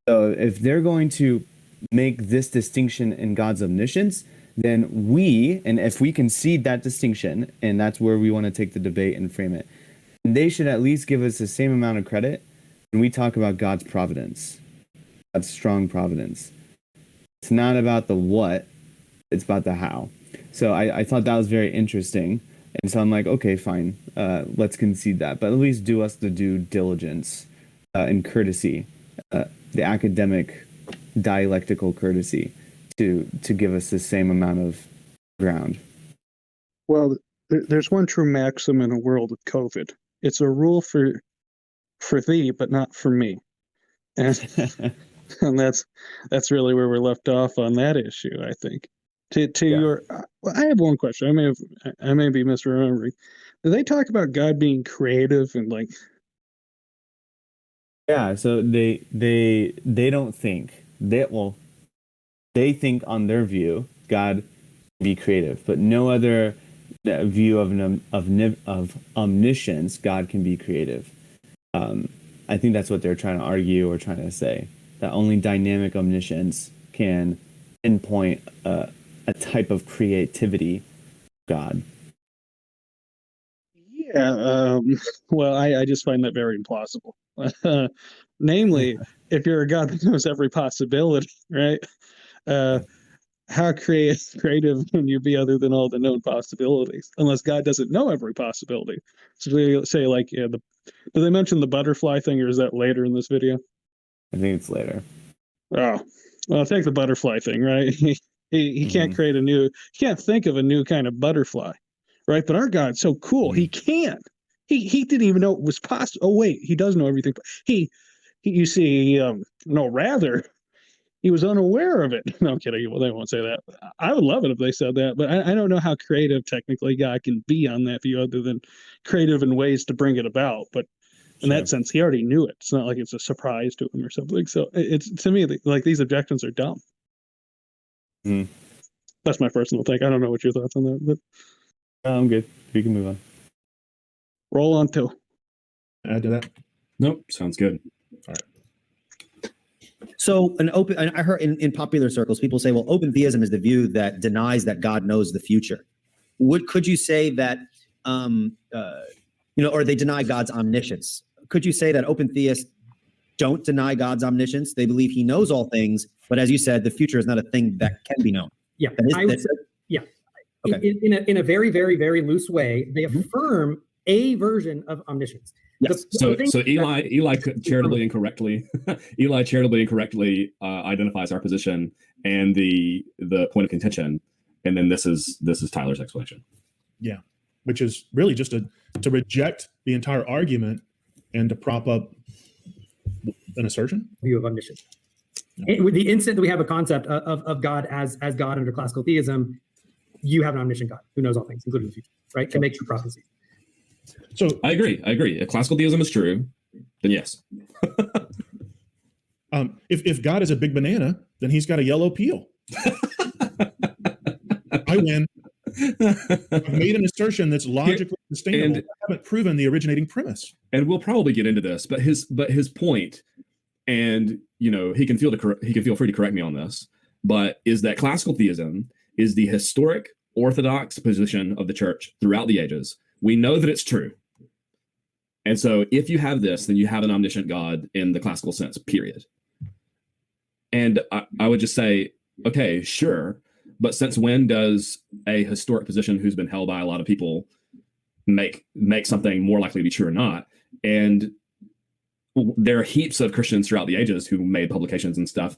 S3: So if they're going to make this distinction in God's omniscience, then and if we concede that distinction, and that's where we want to take the debate and frame it, they should at least give us the same amount of credit when we talk about God's providence, God's strong providence. It's not about the what, it's about the how. So I thought that was very interesting. And so I'm like, okay, fine, let's concede that. But at least do us the due diligence and courtesy, the academic dialectical courtesy to give us the same amount of ground.
S4: Well, there's one true maxim in a world of COVID. It's a rule for thee, but not for me. And and that's really where we're left off on that issue, I think. Your, I have one question. I may be misremembering. Do they talk about God being creative and like?
S3: Yeah, so they don't think they think on their view God can be creative, but no other view of omniscience God can be creative. I think that's what they're trying to argue or trying to say, that only dynamic omniscience can pinpoint a type of creativity of God.
S4: Yeah, well, I just find that very implausible. Namely, if you're a God that knows every possibility, right? How creative can you be other than all the known possibilities? Unless God doesn't know every possibility. So they say, like, yeah, do they mention the butterfly thing, or is that later in this video?
S3: I think it's later.
S4: Oh, well, take the butterfly thing, right? He can't create he can't think of a new kind of butterfly, right? But our God's so cool, he can. He didn't even know it was possible. Oh wait, he does know everything. He you see, no, rather he was unaware of it. No, I'm kidding. Well, they won't say that. I would love it if they said that, but I don't know how creative technically God can be on that view, other than creative in ways to bring it about. But in that sense, he already knew it. It's not like it's a surprise to him or something. So it's, to me, like, these objections are dumb. That's my personal take. I don't know what your thoughts on that, but
S3: I'm good. We can move on.
S4: Roll on to.
S2: Add to that.
S5: Nope, sounds good.
S2: All right.
S9: So I heard in popular circles, people say, well, open theism is the view that denies that God knows the future. Could you say that, or they deny God's omniscience? Could you say that open theists don't deny God's omniscience? They believe he knows all things, but as you said, the future is not a thing that can be known.
S10: Yeah, I would say, yeah.
S9: Okay.
S10: In a very, very, very loose way, they affirm a version of omniscience.
S9: Yes.
S5: So Eli charitably incorrectly identifies our position and the point of contention, and then this is Tyler's explanation.
S2: Yeah, which is really just to reject the entire argument and to prop up an assertion.
S10: View of omniscience. With the instant that we have a concept of God as God under classical theism, you have an omniscient God who knows all things, including the future, right? Can make true prophecies.
S5: So I agree. If classical theism is true, then yes.
S2: If God is a big banana, then he's got a yellow peel. I win. I've made an assertion that's logically sustainable. I haven't proven the originating premise.
S5: And we'll probably get into this, but his point, and he can feel free to correct me on this, but is that classical theism is the historic orthodox position of the church throughout the ages. We know that it's true. And so if you have this, then you have an omniscient God in the classical sense, period. And I would just say, okay, sure. But since when does a historic position who's been held by a lot of people make something more likely to be true or not? And there are heaps of Christians throughout the ages who made publications and stuff,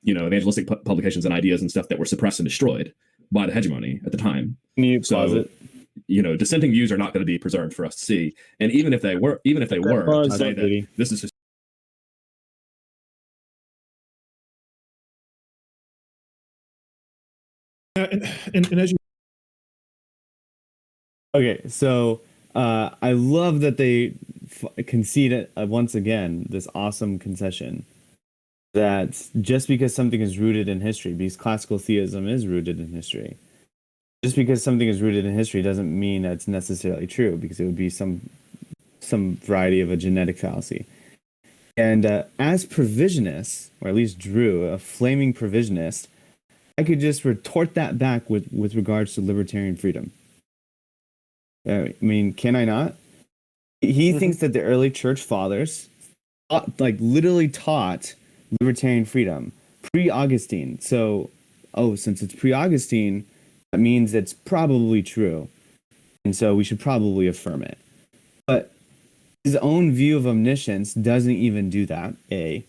S5: evangelistic publications and ideas and stuff that were suppressed and destroyed by the hegemony at the time.
S3: Can you pause it?
S5: Dissenting views are not going to be preserved for us to see. And even if they were to say that this is just
S2: and as you
S3: okay, so I love that they concede once again this awesome concession that just because something is rooted in history, because classical theism is rooted in history, just because something is rooted in history doesn't mean that it's necessarily true, because it would be some variety of a genetic fallacy. And as provisionists, or at least Drew, a flaming provisionist, I could just retort that back with regards to libertarian freedom. I mean, can I not? He thinks that the early church fathers literally taught libertarian freedom pre-Augustine. So, since it's pre-Augustine, that means it's probably true. And so we should probably affirm it. But his own view of omniscience doesn't even do that, A.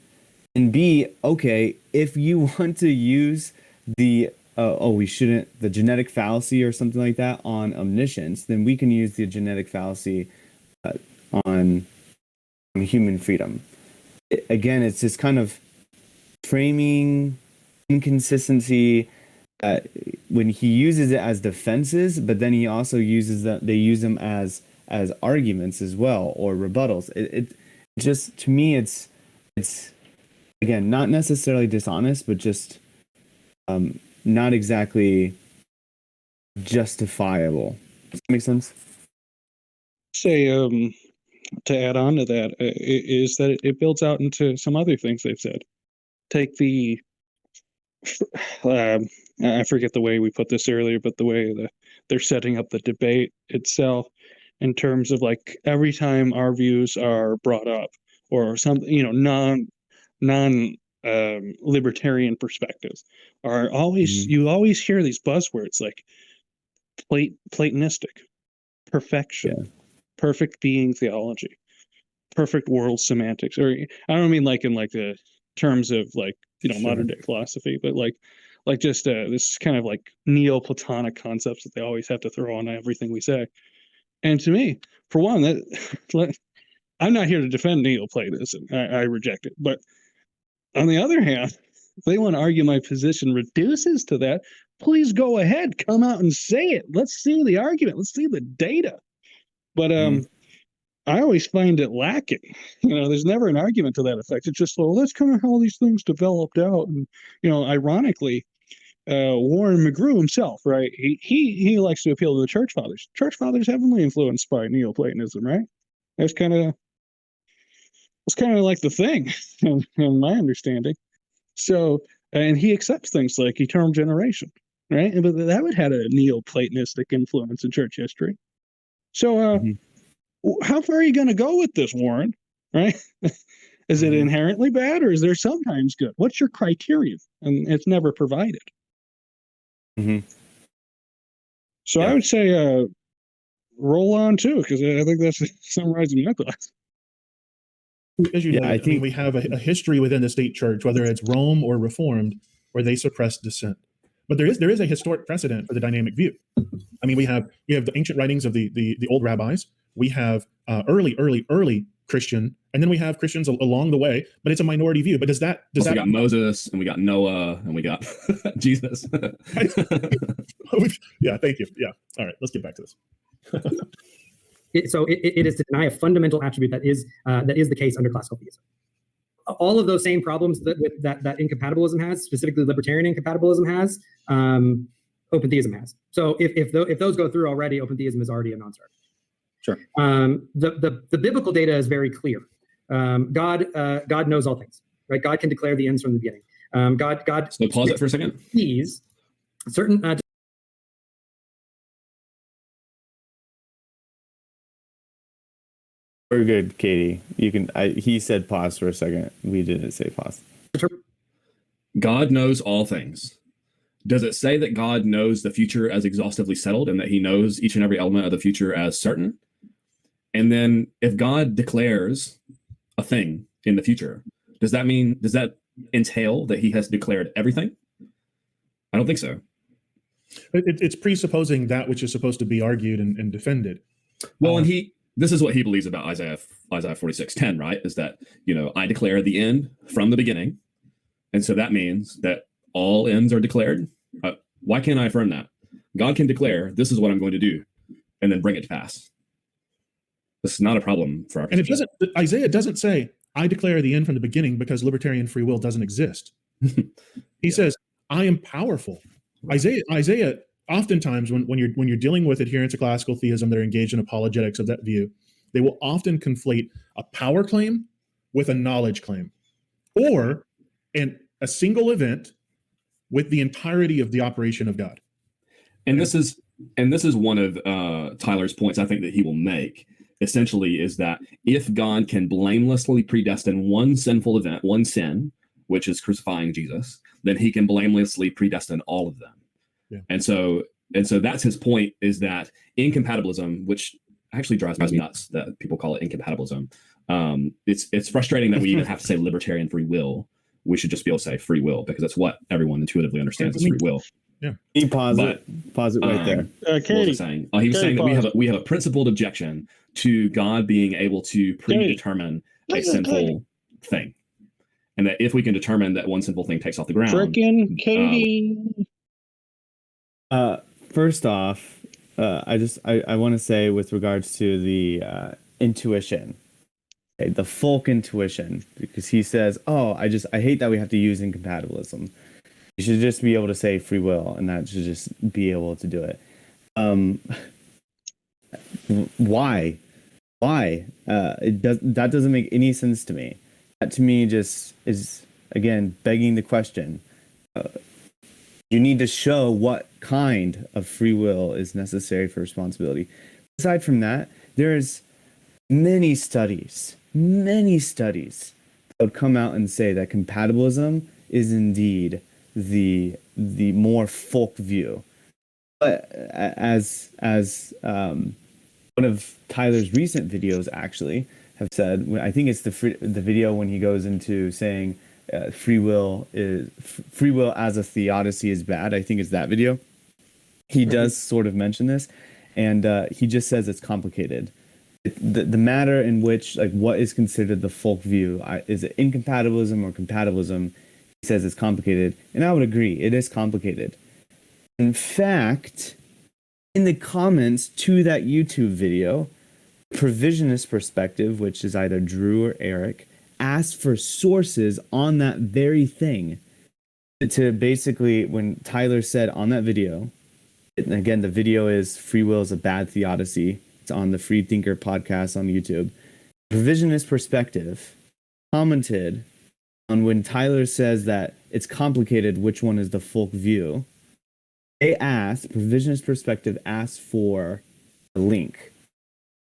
S3: And B, okay, if you want to use the the genetic fallacy or something like that on omniscience, then we can use the genetic fallacy on human freedom. Again, it's this kind of framing inconsistency when he uses it as defenses, but then he also uses they use them as arguments as well, or rebuttals. It just, to me, it's it's, again, not necessarily dishonest, but just not exactly justifiable. Does that make sense?
S4: Say, to add on to that, is that it builds out into some other things they've said. Take the, I forget the way we put this earlier, but the way they're setting up the debate itself in terms of like every time our views are brought up or something, non libertarian perspectives are always, you always hear these buzzwords like Platonistic, perfection, perfect being theology, perfect world semantics, or I don't mean like in like the terms of like modern day philosophy, but like just this kind of like Neoplatonic concepts that they always have to throw on everything we say. And to me, for one, that I'm not here to defend Neoplatonism. I reject it. But on the other hand, if they want to argue my position reduces to that, please go ahead, come out and say it. Let's see the argument. Let's see the data. But I always find it lacking. There's never an argument to that effect. It's just, well, that's kind of how these things developed out. And, ironically, Warren McGrew himself, right? He likes to appeal to the church fathers. Church fathers heavily influenced by Neoplatonism, right? That's kind of like the thing in my understanding. So, and he accepts things like eternal generation, right? But that would have had a Neoplatonistic influence in church history. So, how far are you going to go with this, Warren? Right? Is it inherently bad, or is there sometimes good? What's your criterion? And it's never provided. So I would say roll on too, because I think that's summarizing my thoughts.
S2: As you know, I think we have a history within the state church, whether it's Rome or Reformed, where they suppress dissent. But there is a historic precedent for the dynamic view. I mean, you have the ancient writings of the old rabbis. We have early Christian, and then we have Christians along the way. But it's a minority view. But we
S5: got Moses, and we got Noah, and we got Jesus.
S2: Yeah, thank you. Yeah, all right, let's get back to this.
S10: So it is to deny a fundamental attribute that is the case under classical theism. All of those same problems that incompatibilism has, specifically libertarian incompatibilism has, open theism has. So if those go through already, open theism is already a non-starter.
S9: Sure.
S10: The biblical data is very clear. God knows all things, right? God can declare the ends from the beginning. God.
S5: So pause it for a second.
S10: He's certain.
S3: We're good, Katie. You can. He said pause for a second. We didn't say pause.
S5: God knows all things. Does it say that God knows the future as exhaustively settled and that he knows each and every element of the future as certain? And then if God declares a thing in the future, does that entail that he has declared everything? I don't think so.
S2: It's presupposing that which is supposed to be argued and defended.
S5: Well, and this is what he believes about Isaiah 46:10, right? Is that, I declare the end from the beginning. And so that means that all ends are declared. Why can't I affirm that? God can declare, this is what I'm going to do, and then bring it to pass. This is not a problem for our position.
S2: And Isaiah doesn't say, I declare the end from the beginning, because libertarian free will doesn't exist. He says, I am powerful. Isaiah oftentimes, when you're dealing with adherents to classical theism, they're engaged in apologetics of that view. They will often conflate a power claim with a knowledge claim, or a single event with the entirety of the operation of God.
S5: And this is one of Tyler's points I think that he will make. Essentially, is that if God can blamelessly predestine one sinful event, one sin, which is crucifying Jesus, then he can blamelessly predestine all of them. Yeah. And so that's his point, is that incompatibilism, which actually drives me nuts that people call it incompatibilism. It's frustrating that we even have to say libertarian free will. We should just be able to say free will, because that's what everyone intuitively understands as free will.
S3: Yeah. He pause it right there.
S5: Katie, what was saying? He was saying that we have a principled objection to God being able to predetermine a sinful thing, and that if we can determine that one sinful thing takes off the ground,
S4: frickin' Katie.
S3: First off, I want to say with regards to the intuition, the folk intuition, because he says, "Oh, I hate that we have to use incompatibilism. You should just be able to say free will, and that should just be able to do it." Why? That doesn't make any sense to me. That to me just is, again, begging the question. You need to show what kind of free will is necessary for responsibility. Aside from that, there's many studies that would come out and say that compatibilism is indeed the more folk view. But as one of Tyler's recent videos actually have said, I think it's the video when he goes into saying free will as a theodicy is bad. I think it's that video. He does sort of mention this, and he just says it's complicated. The matter in which, like, what is considered the folk view, is it incompatibilism or compatibilism? He says it's complicated, and I would agree, it is complicated. In fact, in the comments to that YouTube video, Provisionist Perspective, which is either Drew or Eric, asked for sources on that very thing. To basically, when Tyler said on that video, and again, the video is Free Will is a Bad Theodicy. It's on the Free Thinker podcast on YouTube. Provisionist Perspective commented on when Tyler says that it's complicated which one is the folk view. Provisionist Perspective asked for a link,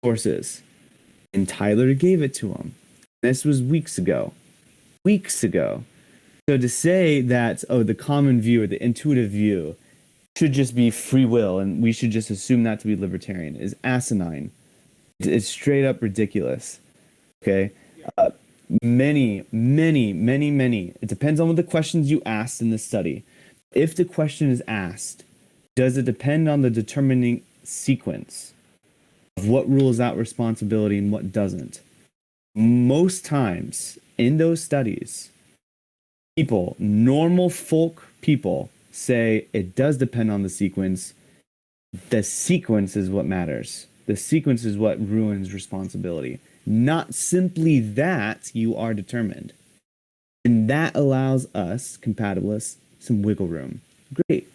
S3: sources, and Tyler gave it to him. This was weeks ago. So to say that, the common view or the intuitive view should just be free will and we should just assume that to be libertarian is asinine. It's straight up ridiculous. Okay? Many. It depends on what the questions you asked in the study. If the question is asked, does it depend on the determining sequence of what rules out responsibility and what doesn't? Most times in those studies, normal folk people, say it does depend on the sequence. The sequence is what matters. The sequence is what ruins responsibility. Not simply that you are determined. And that allows us, compatibilists, some wiggle room. Great.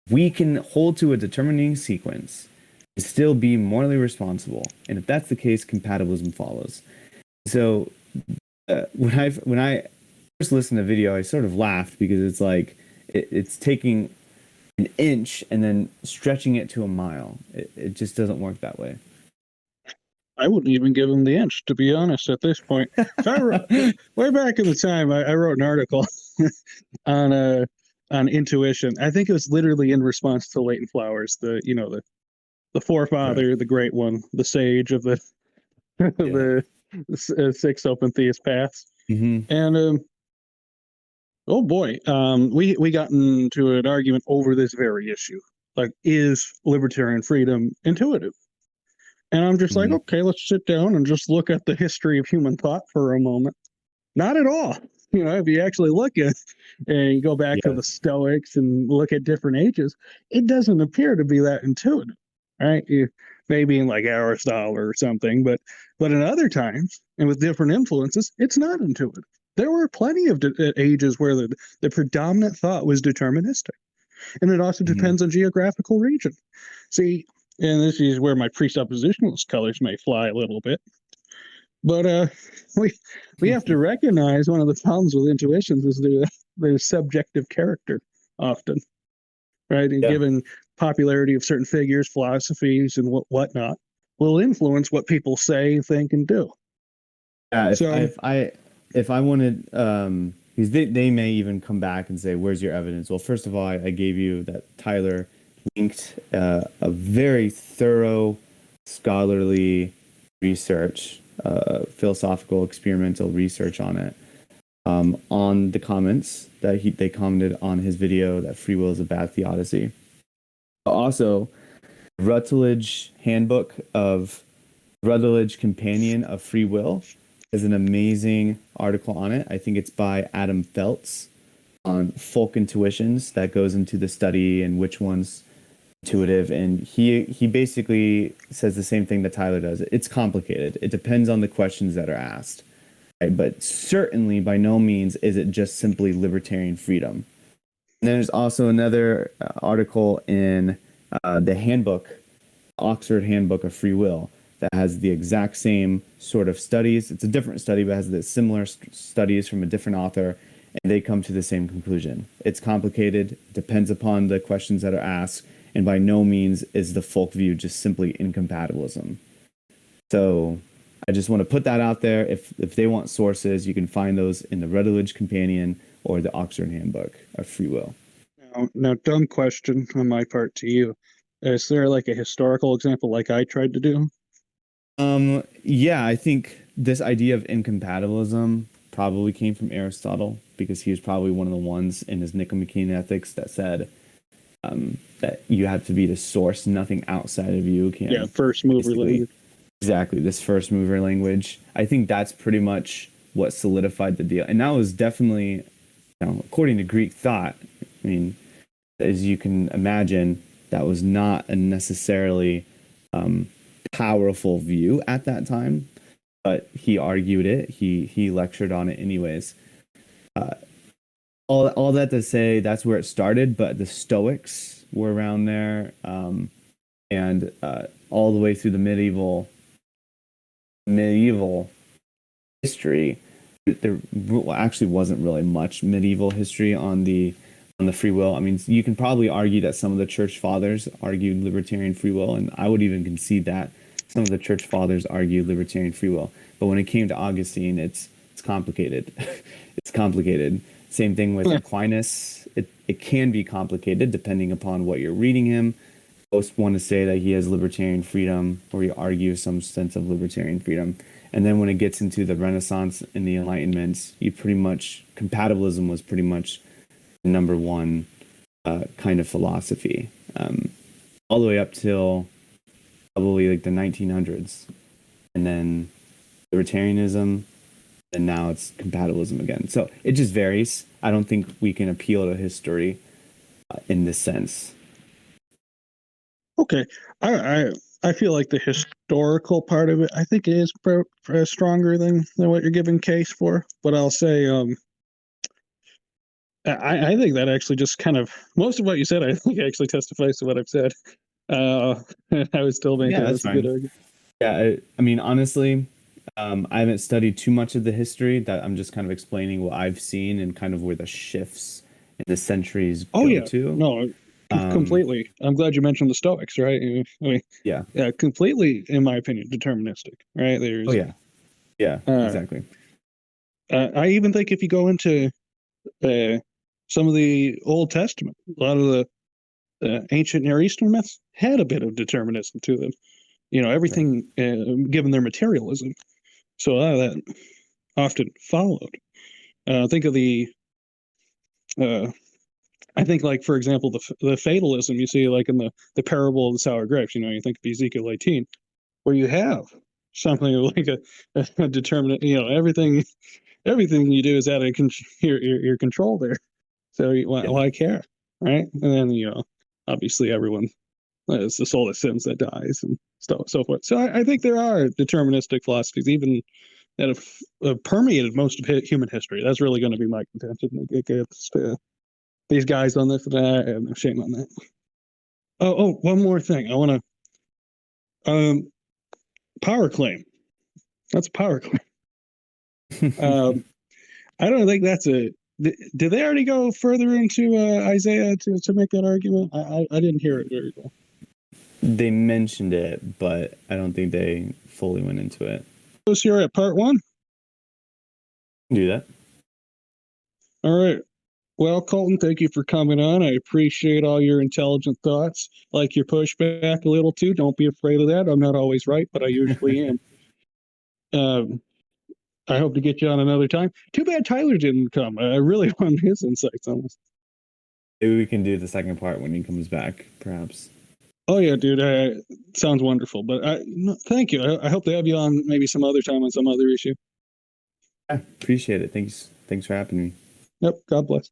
S3: We can hold to a determining sequence and still be morally responsible. And if that's the case, compatibilism follows. So when I first listened to the video, I sort of laughed because it's like it's taking an inch and then stretching it to a mile. It just doesn't work that way.
S4: I wouldn't even give him the inch, to be honest, at this point. Way back in the time, I wrote an article on intuition. I think it was literally in response to Leighton Flowers, the forefather, right, the great one, the sage of the the six open theist paths. Mm-hmm. And oh boy, we got into an argument over this very issue. Like, is libertarian freedom intuitive? And I'm just like, okay, let's sit down and just look at the history of human thought for a moment. Not at all. If you actually look at and you go back to the Stoics and look at different ages, it doesn't appear to be that intuitive, right? Maybe in like Aristotle or something, but in other times and with different influences, it's not intuitive. There were plenty of ages where the predominant thought was deterministic. And it also depends on geographical region. See, and this is where my presuppositionalist colors may fly a little bit. But we have to recognize one of the problems with intuitions is their subjective character often, right? And given popularity of certain figures, philosophies, and whatnot, will influence what people say, think, and do.
S3: Yeah, if I wanted, because they may even come back and say, "Where's your evidence?" Well, first of all, I gave you that Tyler linked a very thorough, scholarly research, philosophical experimental research on it, on the comments that they commented on his video that free will is a bad theodicy. Also, Rutledge Companion of Free Will is an amazing article on it. I think it's by Adam Feltz on folk intuitions that goes into the study and which ones intuitive, and he basically says the same thing that Tyler does. It's complicated. It depends on the questions that are asked, right? But certainly by no means is it just simply libertarian freedom. And then there's also another article in the handbook, Oxford Handbook of Free Will, that has the exact same sort of studies. It's a different study, but has the similar studies from a different author, and they come to the same conclusion. It's complicated, depends upon the questions that are asked, and by no means is the folk view just simply incompatibilism. So I just want to put that out there. If they want sources, you can find those in the Rutledge Companion or the Oxford Handbook of Free Will.
S4: Now, dumb question on my part to you. Is there like a historical example like I tried to do?
S3: Yeah, I think this idea of incompatibilism probably came from Aristotle, because he was probably one of the ones in his Nicomachean Ethics that said that you have to be the source, nothing outside of you can.
S4: Yeah, first mover language.
S3: Exactly, this first mover language. I think that's pretty much what solidified the deal. And that was definitely, according to Greek thought, I mean, as you can imagine, that was not a necessarily powerful view at that time, but he argued it. He lectured on it anyways. All that to say, that's where it started. But the Stoics were around there, and all the way through the medieval history. There actually wasn't really much medieval history on the free will. I mean, you can probably argue that some of the church fathers argued libertarian free will, and I would even concede that some of the church fathers argued libertarian free will. But when it came to Augustine, it's complicated. It's complicated. Same thing with Aquinas. It can be complicated depending upon what you're reading him. Most want to say that he has libertarian freedom, or he argues some sense of libertarian freedom. And then when it gets into the Renaissance and the Enlightenment, compatibilism was pretty much the number one kind of philosophy, all the way up till probably like the 1900s. And then libertarianism, and now it's compatibilism again. So it just varies. I don't think we can appeal to history in this sense.
S4: Okay, I feel like the historical part of it, I think it is stronger than what you're giving case for. But I'll say, I think that actually just kind of, most of what you said, I think actually testifies to what I've said. I would still make it as a good argument.
S3: Yeah, I mean, honestly, I haven't studied too much of the history. That I'm just kind of explaining what I've seen and kind of where the shifts in the centuries go to.
S4: No, completely. I'm glad you mentioned the Stoics, right? I mean, yeah, completely, in my opinion, deterministic, right? There's,
S3: exactly.
S4: I even think if you go into some of the Old Testament, a lot of the ancient Near Eastern myths had a bit of determinism to them. Everything given their materialism. So a lot of that often followed. Think of I think, like, for example, the fatalism you see, like, in the parable of the sour grapes. You think of Ezekiel 18, where you have something like a determinate. Everything you do is out of your control there. So why care, right? And then obviously everyone. It's the soul that sins that dies, and so forth. So I think there are deterministic philosophies, even that have permeated most of human history. That's really going to be my contention against these guys on this. I have no shame on that. Oh, one more thing. I want to power claim. That's a power claim. I don't think that's a. Did they already go further into Isaiah to make that argument? I didn't hear it very well.
S3: They mentioned it, but I don't think they fully went into it.
S4: So you're at part 1?
S3: Do that.
S4: All right. Well, Colton, thank you for coming on. I appreciate all your intelligent thoughts. Like your pushback a little too. Don't be afraid of that. I'm not always right, but I usually am. I hope to get you on another time. Too bad Tyler didn't come. I really want his insights on this.
S3: Maybe we can do the second part when he comes back, perhaps.
S4: Oh yeah, dude. Sounds wonderful. But thank you. I hope to have you on maybe some other time on some other issue.
S3: I appreciate it. Thanks for having me.
S4: Yep. God bless.